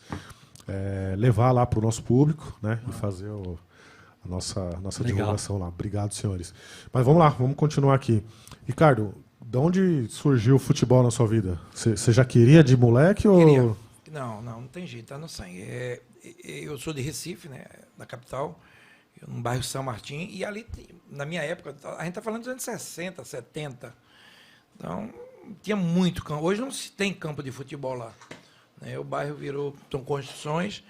levar lá para o nosso público, né, e fazer a nossa divulgação lá. Obrigado, senhores. Mas vamos lá, vamos continuar aqui. Ricardo, de onde surgiu o futebol na sua vida? Você já queria de moleque ou... Queria. Não tem jeito, tá no sangue. Eu sou de Recife, né, da capital, no bairro São Martim, e ali, na minha época, a gente está falando dos anos 60, 70, então tinha muito campo. Hoje não se tem campo de futebol lá. Né, o bairro são construções,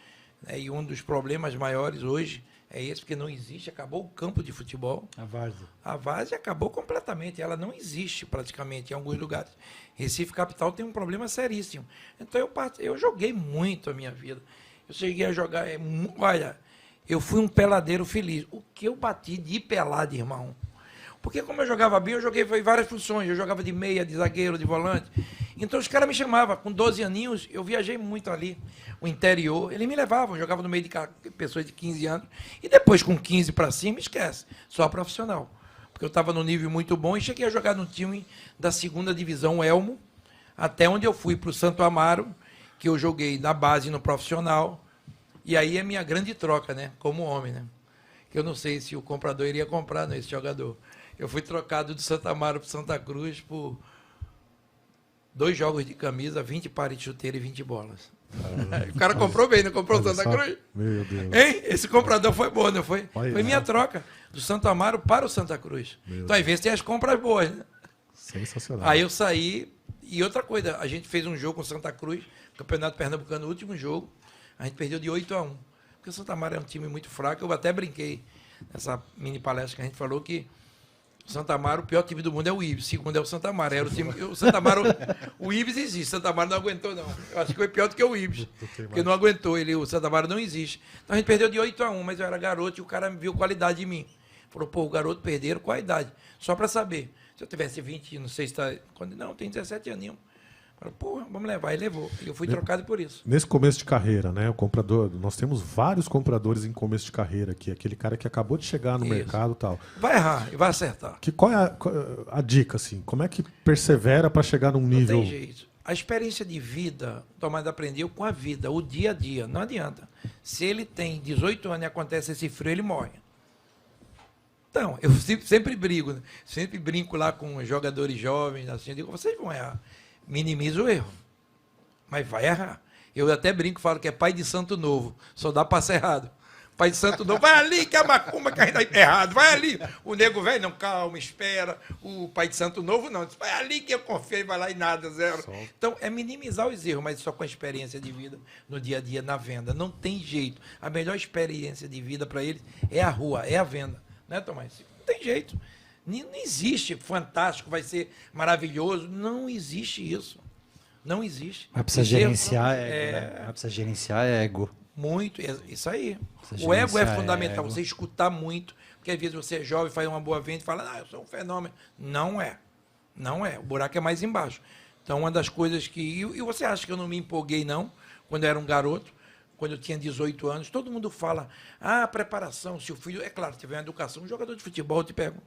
né, e um dos problemas maiores hoje é esse, porque não existe, acabou o campo de futebol. A várzea. A várzea acabou completamente, ela não existe praticamente em alguns lugares. Recife Capital tem um problema seríssimo. Então eu joguei muito a minha vida. Eu cheguei a jogar, olha, eu fui um peladeiro feliz. O que eu bati de pelada, irmão? Porque como eu jogava bem, eu joguei em várias funções. Eu jogava de meia, de zagueiro, de volante. Então os caras me chamavam. Com 12 aninhos, eu viajei muito ali, o interior. Eles me levavam, eu jogava no meio de pessoas de 15 anos. E depois, com 15 para cima, esquece. Só profissional. Porque porque eu estava num nível muito bom e cheguei a jogar no time da 2ª divisão Elmo, até onde eu fui para o Santo Amaro, que eu joguei na base e no profissional. E aí é minha grande troca, né? Como homem, né? Que eu não sei se o comprador iria comprar, né, esse jogador. Eu fui trocado do Santo Amaro para Santa Cruz por 2 jogos de camisa, 20 pares de chuteira e 20 bolas. O cara comprou bem, não comprou o Santa Cruz? Meu Deus. Hein? Esse comprador foi bom, não foi? Olha, Foi minha troca, do Santo Amaro para o Santa Cruz. Então, às vezes, tem as compras boas, né? Sensacional. Aí eu saí, e outra coisa, a gente fez um jogo com o Santa Cruz, Campeonato Pernambucano, o último jogo, a gente perdeu de 8-1. Porque o Santa Amaro é um time muito fraco, eu até brinquei nessa mini palestra que a gente falou que o Santa Amaro, o pior time do mundo é o Ibis, segundo é o Santa Amaro. Era o Santa Amaro, o Ibis existe, o Santa Amaro não aguentou, não. Eu acho que foi pior do que o Ibis, porque não aguentou, o Santa Amaro não existe. Então a gente perdeu de 8-1, mas eu era garoto e o cara viu qualidade em mim. Falou, pô, o garoto perderam, qual a idade? Só para saber. Se eu tivesse 20, não sei se está... Não, tem 17 aninhos. Falei, pô, vamos levar. E levou. E eu fui trocado por isso. Nesse começo de carreira, né? O comprador, nós temos vários compradores em começo de carreira aqui, aquele cara que acabou de chegar no mercado e tal. Vai errar e vai acertar. Qual é a dica, assim? Como é que persevera para chegar num nível... Não tem jeito. A experiência de vida, o Tomás aprendeu com a vida, o dia a dia. Não adianta. Se ele tem 18 anos e acontece esse frio, ele morre. Então, eu sempre brigo, né? Sempre brinco lá com jogadores jovens, assim, eu digo, vocês vão errar. Minimiza o erro, mas vai errar. Eu até brinco, falo que é pai de santo novo, só dá passo errado. Pai de santo novo, vai ali que a macumba que ainda é errado, vai ali. O nego velho, não, calma, espera. O pai de santo novo, não, vai ali que eu confiei, vai lá e nada, zero. Então, é minimizar os erros, mas só com a experiência de vida no dia a dia, na venda. Não tem jeito. A melhor experiência de vida para eles é a rua, é a venda. Né, Tomás? Não tem jeito. Não existe fantástico, vai ser maravilhoso. Não existe isso. Não existe. Mas precisa gerenciar ego, né? Mas precisa gerenciar ego. Muito, isso aí. Precisa O ego é gerenciar fundamental, ego. você escutar muito, porque às vezes você é jovem, faz uma boa venda e fala, eu sou um fenômeno. Não é. Não é. O buraco é mais embaixo. Então, uma das coisas que... E você acha que eu não me empolguei, não, quando eu era um garoto? Quando eu tinha 18 anos, todo mundo fala, preparação, se o filho... É claro, tiver uma educação, um jogador de futebol, eu te pergunto,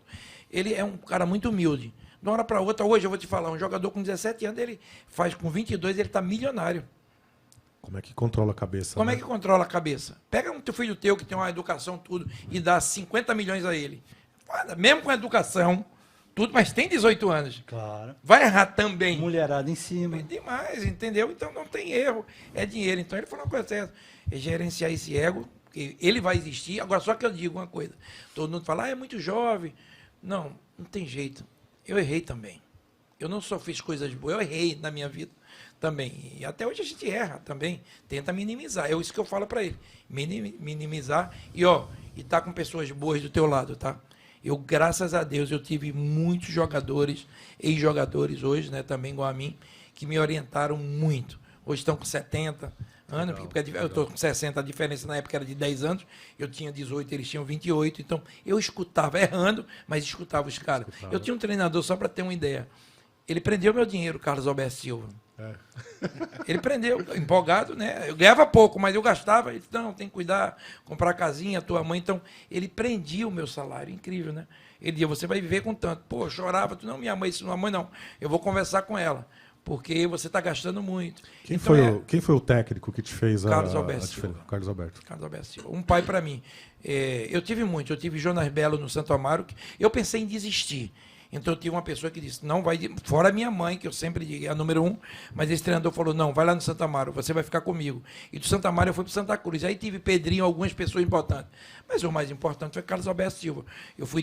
ele é um cara muito humilde. De uma hora para outra, hoje eu vou te falar, um jogador com 17 anos, ele faz com 22, ele está milionário. Como é que controla a cabeça? Como né? é que controla a cabeça? Pega um teu filho teu que tem uma educação, tudo, e dá 50 milhões a ele. Mesmo com educação, tudo, mas tem 18 anos. Claro. Vai errar também. Mulherada em cima. Demais, entendeu? Então não tem erro, é dinheiro. Então ele falou uma coisa certa, é gerenciar esse ego, que ele vai existir. Agora, só que eu digo uma coisa, todo mundo fala, é muito jovem. Não, não tem jeito. Eu errei também. Eu não só fiz coisas boas, eu errei na minha vida também. E até hoje a gente erra também, tenta minimizar. É isso que eu falo para ele, minimizar e tá com pessoas boas do teu lado, tá? Eu, graças a Deus, eu tive muitos jogadores, ex-jogadores hoje, né, também igual a mim, que me orientaram muito. Hoje estão com 70 anos, porque eu estou com 60, a diferença na época era de 10 anos, eu tinha 18, eles tinham 28, então eu escutava, errando, mas escutava os caras. Eu tinha um treinador, só para ter uma ideia, ele prendeu meu dinheiro, Carlos Alberto Silva. Ele prendeu, empolgado, né? Eu ganhava pouco, mas eu gastava. Ele disse, não, tem que cuidar, comprar casinha, tua mãe. Então, ele prendia o meu salário, incrível, né? Ele dizia, você vai viver com tanto. Pô, eu chorava, não, minha mãe, minha mãe não. Eu vou conversar com ela, porque você está gastando muito. Quem, então, quem foi o técnico que te fez Carlos a Alberto diferença? Silva. Carlos Alberto. Carlos Alberto Silva. Um pai para mim. Eu tive muito. Eu tive Jonas Belo no Santo Amaro. Eu pensei em desistir. Então eu tive uma pessoa que disse, não vai, fora a minha mãe, que eu sempre digo, é a número 1, mas esse treinador falou, não, vai lá no Santa Amaro, você vai ficar comigo. E do Santa Amaro eu fui para Santa Cruz. Aí tive Pedrinho, algumas pessoas importantes. Mas o mais importante foi Carlos Alberto Silva. Eu fui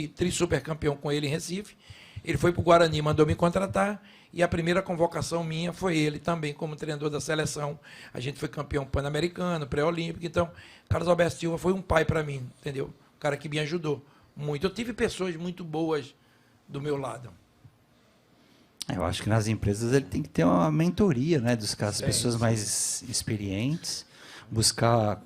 tri-super campeão com ele em Recife. Ele foi para o Guarani, mandou me contratar. E a primeira convocação minha foi ele também, como treinador da seleção. A gente foi campeão pan-americano, pré-olímpico. Então, Carlos Alberto Silva foi um pai para mim, entendeu? Um cara que me ajudou muito. Eu tive pessoas muito boas do meu lado. Eu acho que nas empresas ele tem que ter uma mentoria, né, das pessoas mais experientes, buscar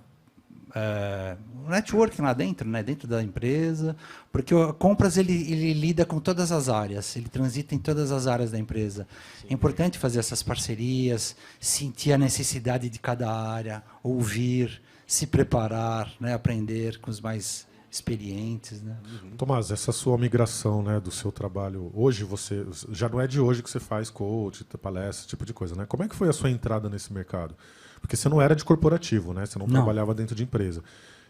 um networking lá dentro, né, dentro da empresa, porque o compras ele lida com todas as áreas, ele transita em todas as áreas da empresa. Sim. É importante fazer essas parcerias, sentir a necessidade de cada área, ouvir, se preparar, né, aprender com os mais experientes, né? Tomás, essa sua migração, né, do seu trabalho, hoje você, já não é de hoje que você faz coach, palestra, esse tipo de coisa, né? Como é que foi a sua entrada nesse mercado? Porque você não era de corporativo, né? Você não trabalhava dentro de empresa.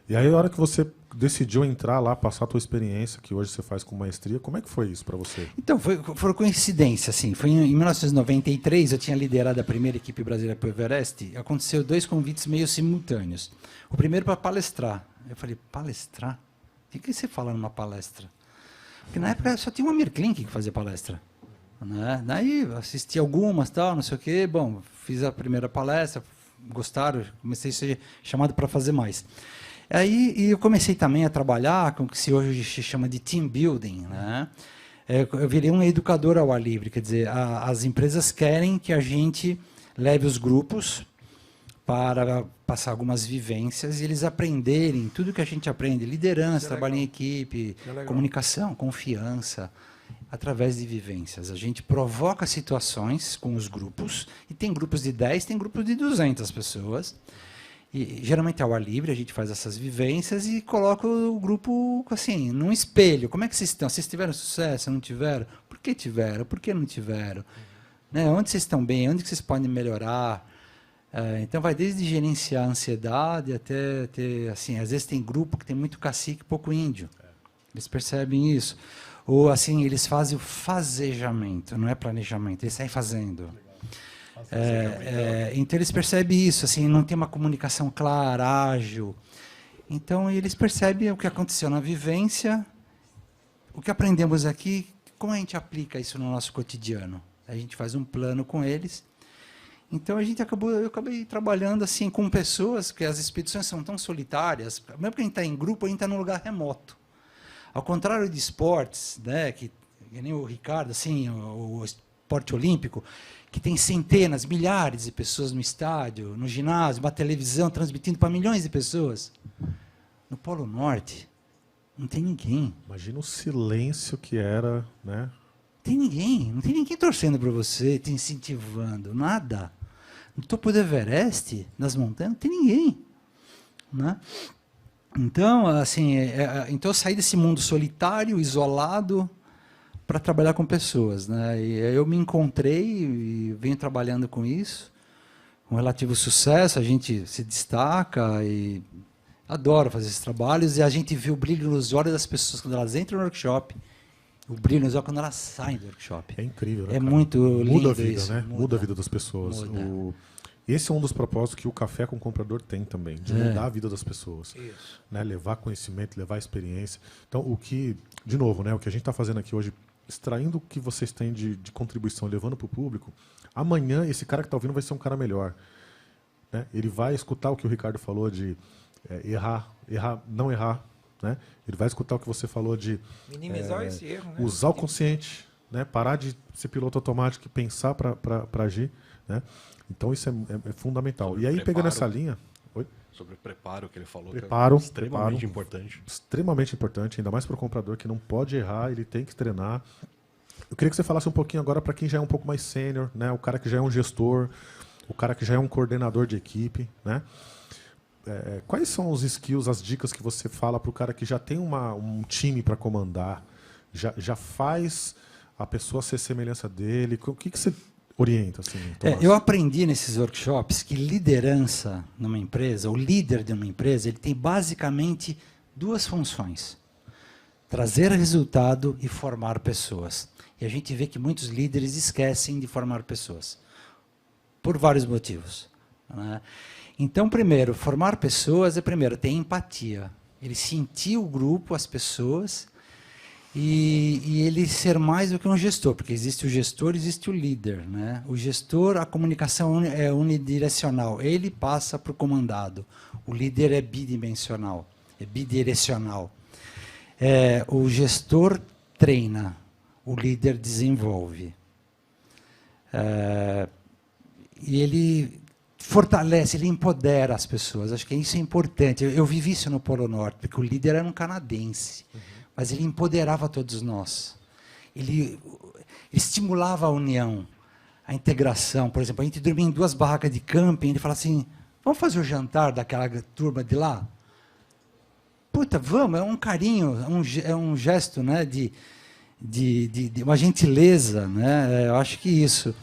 E aí, a hora que você decidiu entrar lá, passar a tua experiência, que hoje você faz com maestria, como é que foi isso para você? Então, foi coincidência, assim. Foi em 1993, eu tinha liderado a primeira equipe brasileira para o Everest. Aconteceu 2 convites meio simultâneos. O primeiro para palestrar. Eu falei, palestrar? O que você fala numa palestra? Porque na época só tinha o Amir Klink que fazia palestra. Né? Daí assisti algumas, tal, não sei o quê. Bom, fiz a primeira palestra, gostaram, comecei a ser chamado para fazer mais. Aí eu comecei também a trabalhar com o que hoje se chama de team building, né? Eu virei um educador ao ar livre, quer dizer, as empresas querem que a gente leve os grupos para passar algumas vivências e eles aprenderem tudo que a gente aprende, liderança, trabalho em equipe, comunicação, confiança, através de vivências. A gente provoca situações com os grupos, e tem grupos de 10, tem grupos de 200 pessoas. E, geralmente ao ar livre, a gente faz essas vivências e coloca o grupo assim, num espelho. Como é que vocês estão? Vocês tiveram sucesso? Não tiveram? Por que tiveram? Por que não tiveram? Né? Onde vocês estão bem? Onde vocês podem melhorar? Então, vai desde gerenciar a ansiedade até ter, assim, às vezes tem grupo que tem muito cacique e pouco índio. Eles percebem isso. Ou, assim, eles fazem o fazejamento, não é planejamento, eles saem fazendo. Então eles percebem isso, assim, não tem uma comunicação clara, ágil. Então eles percebem o que aconteceu na vivência, o que aprendemos aqui, como a gente aplica isso no nosso cotidiano. A gente faz um plano com eles. Então eu acabei trabalhando assim com pessoas, porque as expedições são tão solitárias, mesmo que a gente está em grupo, a gente está num lugar remoto. Ao contrário de esportes, né, que nem o Ricardo, assim, o esporte olímpico, que tem centenas, milhares de pessoas no estádio, no ginásio, uma televisão transmitindo para milhões de pessoas. No Polo Norte, não tem ninguém. Imagina o silêncio que era, né? Não tem ninguém torcendo para você, te incentivando, nada. No topo do Everest, nas montanhas, não tem ninguém. Né? Então, assim, então eu saí desse mundo solitário, isolado, para trabalhar com pessoas, né? E eu me encontrei e venho trabalhando com isso, com relativo sucesso. A gente se destaca e adoro fazer esses trabalhos, e a gente vê o brilho nos olhos das pessoas quando elas entram no workshop, o brilho nos olhos quando elas saem do workshop. É incrível, né? É cara? Muito lindo. Muda a vida, isso, né? Muda a vida das pessoas. Esse é um dos propósitos que o Café com o Comprador tem também, de mudar a vida das pessoas. Isso. Né? Levar conhecimento, levar experiência. Então, de novo, né? O que a gente está fazendo aqui hoje, extraindo o que vocês têm de contribuição, levando para o público, amanhã esse cara que está ouvindo vai ser um cara melhor. Né? Ele vai escutar o que o Ricardo falou de não errar. Né? Ele vai escutar o que você falou de minimizar esse erro. Né? Usar o consciente, né? Parar de ser piloto automático e pensar para agir. Né? Então isso é fundamental. Sobre e aí, preparo, pegando essa linha... Sobre o preparo que ele falou, Preparo, que é extremamente importante. Extremamente importante, ainda mais para o comprador que não pode errar, ele tem que treinar. Eu queria que você falasse um pouquinho agora para quem já é um pouco mais sênior, né? O cara que já é um gestor, o cara que já é um coordenador de equipe, né? Quais são os skills, as dicas que você fala para o cara que já tem um time para comandar, já faz a pessoa ser semelhança dele? O que você orienta? Assim, eu aprendi nesses workshops que liderança numa empresa, o líder de uma empresa, ele tem basicamente 2 funções: trazer resultado e formar pessoas. E a gente vê que muitos líderes esquecem de formar pessoas, por vários motivos. Né? Então, primeiro, formar pessoas ter empatia. Ele sentir o grupo, as pessoas, e ele ser mais do que um gestor, porque existe o gestor, existe o líder. Né? O gestor, a comunicação é unidirecional, ele passa para o comandado. O líder é bidimensional, é bidirecional. O gestor treina, o líder desenvolve. E ele fortalece, ele empodera as pessoas. Acho que isso é importante. Eu vivi isso no Polo Norte, porque o líder era um canadense, mas ele empoderava todos nós. Ele estimulava a união, a integração. Por exemplo, a gente dormia em 2 barracas de camping, ele falava assim, vamos fazer o jantar daquela turma de lá? puta, vamos, é um carinho, é um gesto, né, de uma gentileza, né? Eu acho que isso.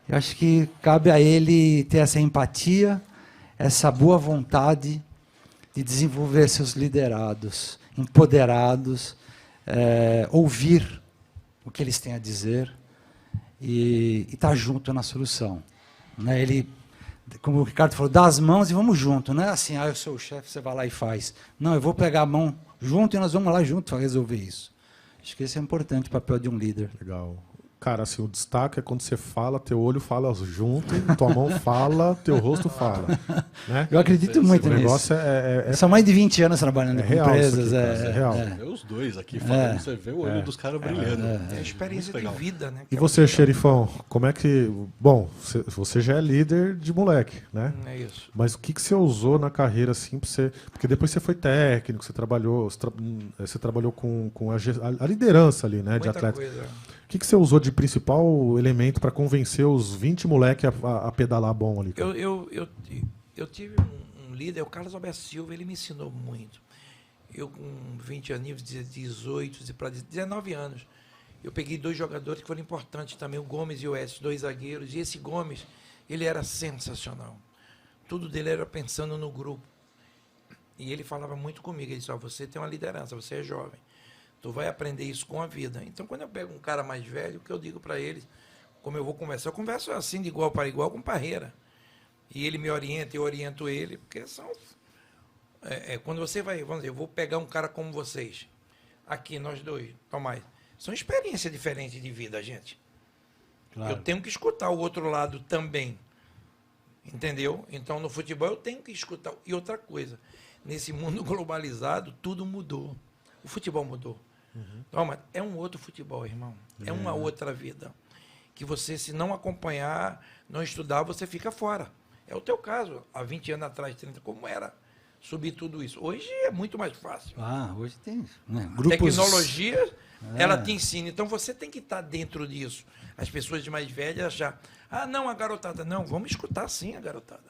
Eu acho que cabe a ele ter essa empatia, essa boa vontade de desenvolver seus liderados, empoderados, ouvir o que eles têm a dizer e estar junto na solução. Né? Ele, como o Ricardo falou, dá as mãos e vamos junto. Não é assim, eu sou o chefe, você vai lá e faz. Não, eu vou pegar a mão junto e nós vamos lá junto para resolver isso. Acho que esse é importante, o papel de um líder. Legal. Cara, assim, o destaque é quando você fala, teu olho fala junto, tua mão fala, teu rosto fala. Né? Eu acredito muito O nisso. negócio São mais de 20 anos trabalhando com real isso empresas. aqui, cara, é real. É os dois aqui falando, você vê o olho dos caras brilhando. É a experiência de vida, né? E você, xerifão, como é que... Bom, você já é líder de moleque, né? É isso. Mas o que você usou na carreira, assim, pra você... Porque depois você foi técnico, você trabalhou com a liderança ali, né, de Muita atleta. coisa. O que você usou de principal elemento para convencer os 20 moleques a pedalar bom ali? Cara? Eu tive um líder, o Carlos Alberto Silva, ele me ensinou muito. Eu, com 20 anos, 18 para 19 anos, eu peguei 2 jogadores que foram importantes também, o Gomes e o Edson, 2 zagueiros. E esse Gomes, ele era sensacional. Tudo dele era pensando no grupo. E ele falava muito comigo. Ele disse, você tem uma liderança, você é jovem. Tu vai aprender isso com a vida. Então, quando eu pego um cara mais velho, o que eu digo para eles, como eu vou conversar, eu converso assim de igual para igual com Parreira. E ele me orienta, eu oriento ele, porque são... quando você vai, vamos dizer, eu vou pegar um cara como vocês, aqui, nós dois, Tomás, são experiências diferentes de vida, gente. Claro. Eu tenho que escutar o outro lado também. Entendeu? Então, no futebol, eu tenho que escutar. E outra coisa, nesse mundo globalizado, tudo mudou. O futebol mudou. Toma, é um outro futebol, irmão. É uma outra vida. Que você, se não acompanhar, não estudar, você fica fora. É o teu caso, há 20 anos atrás, 30, como era subir tudo isso. Hoje é muito mais fácil. Hoje tem grupos... Tecnologia, ela te ensina. Então, você tem que estar dentro disso. As pessoas mais velhas achar, não, a garotada. Não, vamos escutar sim a garotada.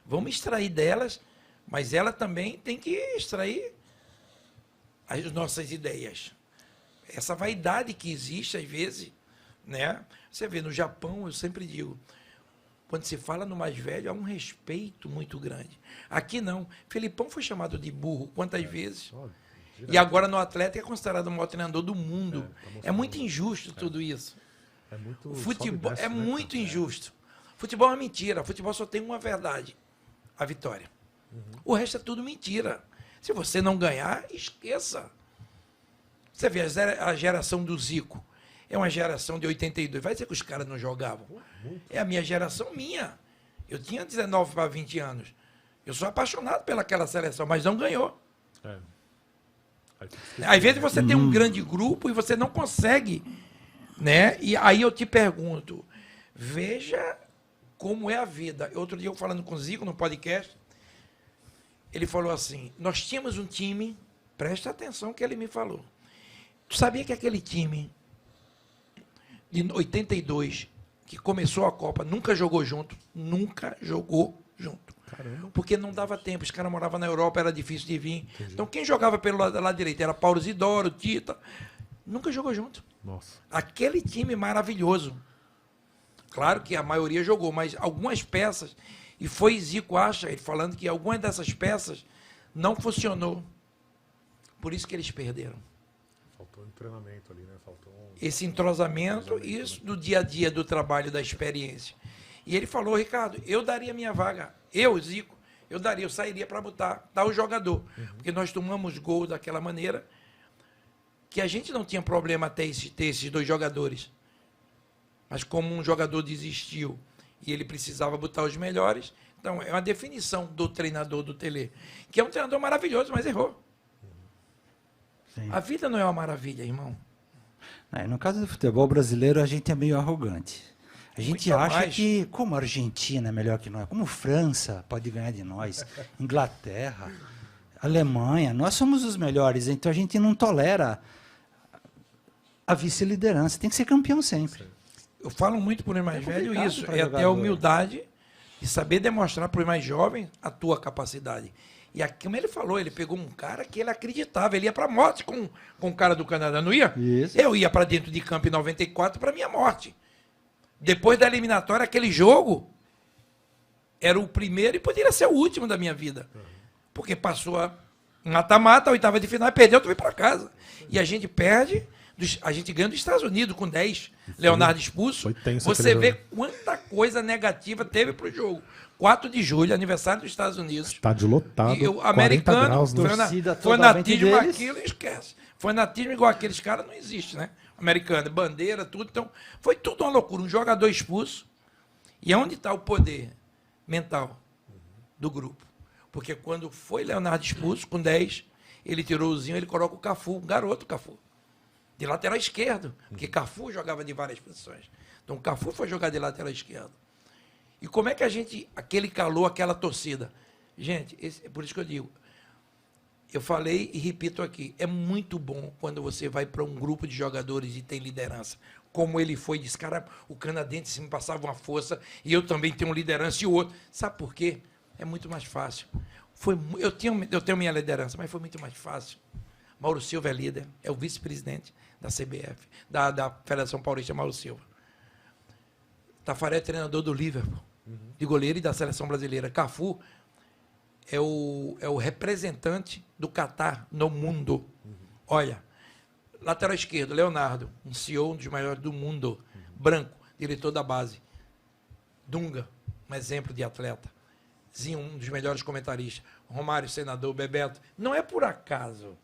Vamos extrair delas, mas ela também tem que extrair as nossas ideias. Essa vaidade que existe, às vezes, né? Você vê, no Japão, eu sempre digo, quando se fala no mais velho, há um respeito muito grande. Aqui não. Felipão foi chamado de burro quantas vezes? E agora no Atlético é considerado o maior treinador do mundo. É muito injusto tudo isso. muito Futebol desce, é né, muito cara? injusto. Futebol é uma mentira. Futebol só tem uma verdade, a vitória. O resto é tudo mentira. Se você não ganhar, esqueça. Você vê a geração do Zico. É uma geração de 82. Vai dizer que os caras não jogavam? É a minha geração minha. Eu tinha 19 para 20 anos. Eu sou apaixonado pelaquela seleção, mas não ganhou. Às vezes você tem um grande grupo e você não consegue, né? E aí eu te pergunto, veja como é a vida. Outro dia eu falando com o Zico no podcast, ele falou assim, nós tínhamos um time, presta atenção que ele me falou. Tu sabia que aquele time de 82, que começou a Copa, nunca jogou junto? Nunca jogou junto. Caramba. Porque não dava tempo, os caras moravam na Europa, era difícil de vir. Entendi. Então quem jogava pelo lado direito era Paulo Isidoro, Tita, nunca jogou junto. Nossa. Aquele time maravilhoso. Claro que a maioria jogou, mas algumas peças, e foi Zico acha, ele falando que algumas dessas peças não funcionou. Por isso que eles perderam. Faltou um treinamento ali, né? Faltou esse entrosamento, isso do dia a dia do trabalho, da experiência. E ele falou, Ricardo, eu daria minha vaga, eu, Zico, eu sairia para botar tal jogador. Porque nós tomamos gol daquela maneira que a gente não tinha problema até ter esses 2 jogadores. Mas como um jogador desistiu e ele precisava botar os melhores, então é uma definição do treinador do Tele, que é um treinador maravilhoso, mas errou. Sim. A vida não é uma maravilha, irmão. No caso do futebol brasileiro, a gente é meio arrogante. A gente acha que, como a Argentina é melhor que nós, como França pode ganhar de nós, Inglaterra, Alemanha, nós somos os melhores, então a gente não tolera a vice-liderança, tem que ser campeão sempre. Eu falo muito para o mais velho isso, é até a humildade de saber demonstrar para os mais jovens a tua capacidade. E aqui, como ele falou, ele pegou um cara que ele acreditava, ele ia para a morte com o cara do Canadá, não ia? Isso. Eu ia para dentro de campo em 94 para minha morte. Depois da eliminatória, aquele jogo era o primeiro e poderia ser o último da minha vida. Porque passou a mata-mata, a oitava de final, e perdeu, tu veio para casa. E a gente perde, a gente ganha dos Estados Unidos com 10, Leonardo expulso. Foi tenso Você aquele vê jogo. quanta coisa negativa teve pro jogo. 4 de julho, aniversário dos Estados Unidos. Estádio lotado, E o 40 americano, graus, né? Torcida fanatismo totalmente deles. aquilo, esquece. Fanatismo igual aqueles caras não existe, né? Americano, bandeira, tudo. Então, foi tudo uma loucura. Um jogador expulso. E onde está o poder mental do grupo? Porque quando foi Leonardo expulso, com 10, ele tirou o Zinho, ele coloca o Cafu, um garoto Cafu, de lateral esquerdo. Porque Cafu jogava de várias posições. Então, o Cafu foi jogar de lateral esquerdo. E como é que a gente, aquele calor, aquela torcida? Gente, é por isso que eu digo, eu falei e repito aqui, é muito bom quando você vai para um grupo de jogadores e tem liderança. Como ele foi, disse, cara, o canadense me passava uma força e eu também tenho liderança e o outro. Sabe por quê? É muito mais fácil. Eu tenho minha liderança, mas foi muito mais fácil. Mauro Silva é líder, é o vice-presidente da CBF, da Federação Paulista, Mauro Silva. Tafarel é treinador do Liverpool, de goleiro e da seleção brasileira. Cafu é o representante do Catar no mundo. Olha, lateral esquerdo, Leonardo, um CEO, um dos maiores do mundo. Branco, diretor da base. Dunga, um exemplo de atleta. Zinho, um dos melhores comentaristas. Romário, senador, Bebeto. Não é por acaso.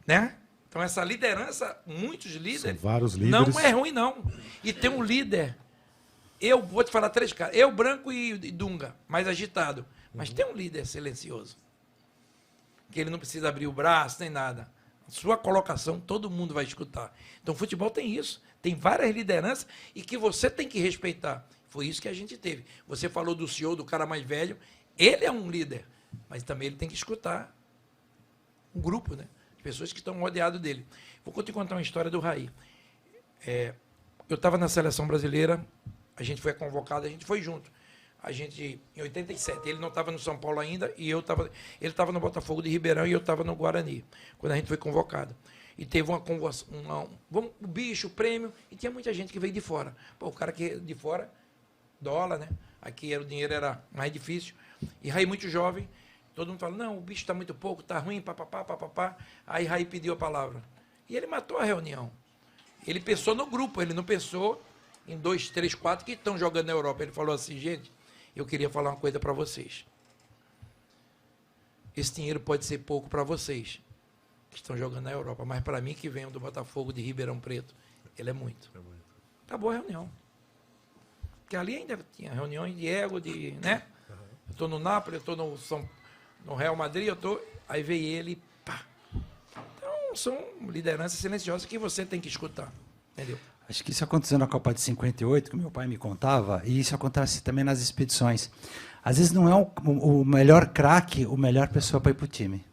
Né? Então, essa liderança, muitos líderes, São vários líderes. não é ruim, não. E tem um líder, eu vou te falar 3 caras, eu, Branco e Dunga, mais agitado, mas tem um líder silencioso, que ele não precisa abrir o braço, nem nada. Sua colocação, todo mundo vai escutar. Então, o futebol tem isso, tem várias lideranças e que você tem que respeitar. Foi isso que a gente teve. Você falou do CEO, do cara mais velho, ele é um líder, mas também ele tem que escutar um grupo, né? Pessoas que estão rodeadas dele. Vou te contar uma história do Raí. Eu estava na seleção brasileira, a gente foi convocado, a gente foi junto. A gente, em 87, ele não estava no São Paulo ainda, e ele estava no Botafogo de Ribeirão e eu estava no Guarani, quando a gente foi convocado. E teve uma conversa, o bicho, o prêmio, e tinha muita gente que veio de fora. Pô, o cara que de fora, dólar, né? Aqui o dinheiro era mais difícil. E Raí muito jovem. Todo mundo fala, não, o bicho está muito pouco, está ruim, papapá, papapá. Aí Raí pediu a palavra. E ele matou a reunião. Ele pensou no grupo, ele não pensou em 2, 3, 4 que estão jogando na Europa. Ele falou assim, gente, eu queria falar uma coisa para vocês. Esse dinheiro pode ser pouco para vocês, que estão jogando na Europa, mas para mim, que venho do Botafogo de Ribeirão Preto, ele é muito. Acabou a reunião. Porque ali ainda tinha reuniões de ego, né? Eu estou no Nápoles, eu estou no Real Madrid, aí veio ele, pá. Então, são lideranças silenciosas que você tem que escutar, entendeu? Acho que isso aconteceu na Copa de 58, que meu pai me contava, e isso acontece também nas expedições. Às vezes não é o melhor craque, o melhor pessoa para ir para o time.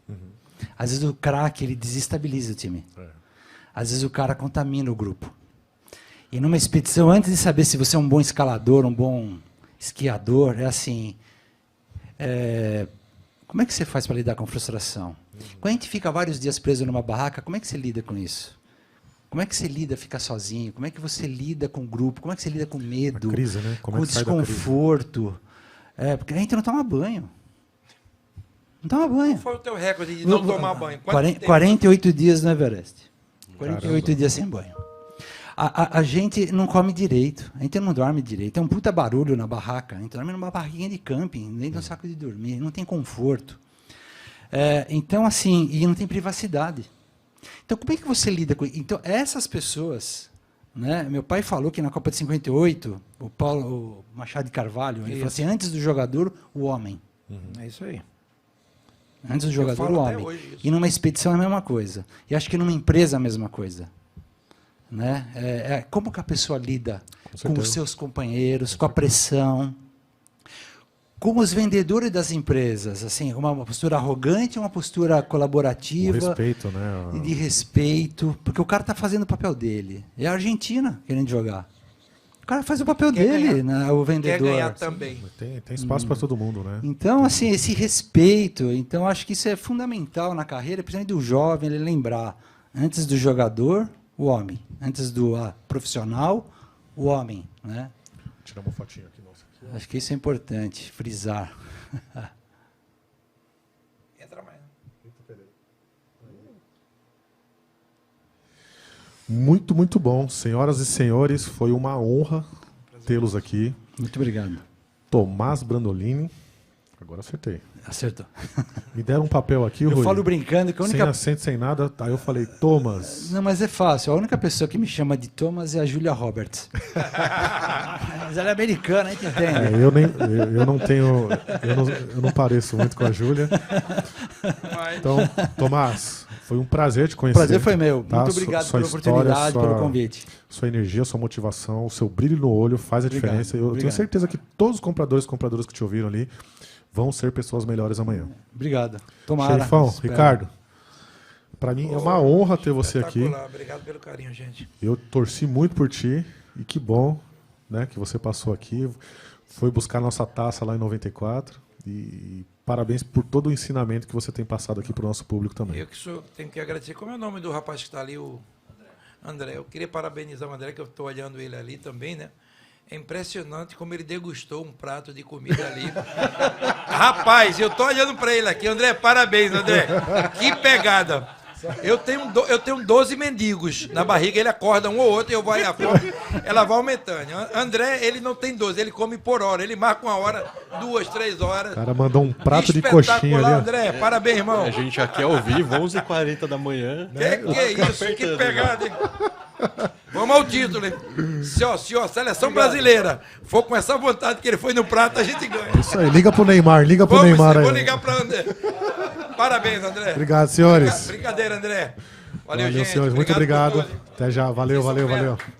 Às vezes o craque, ele desestabiliza o time. Às vezes o cara contamina o grupo. E numa expedição, antes de saber se você é um bom escalador, um bom esquiador, é assim... como é que você faz para lidar com frustração? Quando a gente fica vários dias preso numa barraca, como é que você lida com isso? Como é que você lida ficar sozinho? Como é que você lida com o grupo? Como é que você lida com medo? A crise, né? Como com é que sai da crise? desconforto? Porque a gente não toma banho. Não toma banho. Qual foi o teu recorde de não tomar banho? 48 dias no Everest. 48 Caramba. dias sem banho. A gente não come direito, a gente não dorme direito. Tem um puta barulho na barraca. A gente dorme numa barraquinha de camping, dentro de um saco de dormir, não tem conforto. Então, assim, e não tem privacidade. Então, como é que você lida com isso? Então, essas pessoas, né? Meu pai falou que na Copa de 58, o Machado de Carvalho, ele falou assim, antes do jogador, o homem. É isso aí. Antes do jogador, falo o até homem. hoje isso. E numa expedição é a mesma coisa. E acho que numa empresa é a mesma coisa. Né? Como que a pessoa lida com os seus companheiros, com a pressão, com os vendedores das empresas, assim, uma postura arrogante, uma postura colaborativa, O respeito, né? de respeito, porque o cara está fazendo o papel dele. É a Argentina querendo jogar. O cara faz o papel Quer dele, ganhar. né? O Quer vendedor. ganhar também. Tem espaço para todo mundo, né? Então, assim, esse respeito, então acho que isso é fundamental na carreira, principalmente do jovem, ele lembrar, antes do jogador, o homem, antes do profissional, o homem, né? Tirar uma fotinha aqui, nossa. Acho que isso é importante, frisar. Entra mais. Muito, muito bom. Senhoras e senhores, foi uma honra tê-los aqui. Muito obrigado. Tomás Brandolini. Agora acertei. Acertou. Me deram um papel aqui, Eu Rui. falo brincando que a Sem única... acento, sem nada. Aí eu falei, Thomas. Não, mas é fácil. A única pessoa que me chama de Thomas é a Julia Roberts. Mas ela é americana, a gente entende. Eu não tenho. Eu não pareço muito com a Júlia. Então, Tomás, foi um prazer te O conhecer. prazer foi meu. tá? Muito obrigado Sua pela história, oportunidade, pelo convite. Sua energia, sua motivação, o seu brilho no olho faz a Obrigado, diferença. Eu tenho obrigado. certeza que todos os compradores e compradoras que te ouviram ali vão ser pessoas melhores amanhã. Obrigado. Tomara. Xerifão, Espero. Ricardo, para mim é uma honra ter você aqui. Espetacular. Obrigado pelo carinho, gente. Eu torci muito por ti e que bom, né, que você passou aqui, foi buscar nossa taça lá em 94 e parabéns por todo o ensinamento que você tem passado aqui para o nosso público também. Eu que tenho que agradecer. Como é o nome do rapaz que está ali, o André? Eu queria parabenizar o André, que eu estou olhando ele ali também, né? É impressionante como ele degustou um prato de comida ali. Rapaz, eu estou olhando para ele aqui. André, parabéns, André. Que pegada. Eu tenho 12 mendigos na barriga, ele acorda um ou outro e eu vou a fome, ela vai aumentando. André, ele não tem 12, ele come por hora. Ele marca uma hora, 2, 3 horas. O cara mandou um prato de coxinha ali. Ó. André, parabéns, irmão. A gente aqui ao vivo, 11h40 da manhã. Que é isso? Que pegada, hein? Vamos ao título, hein? Se a seleção brasileira for com essa vontade que ele foi no prato, a gente ganha. Isso aí, liga pro Neymar, Vou aí. ligar para André. Parabéns, André. Obrigado, senhores. Brincadeira, André. Valeu, Valeu, gente. senhores. Muito obrigado. por tudo. Até já. Valeu, Vocês valeu, são valeu. fera.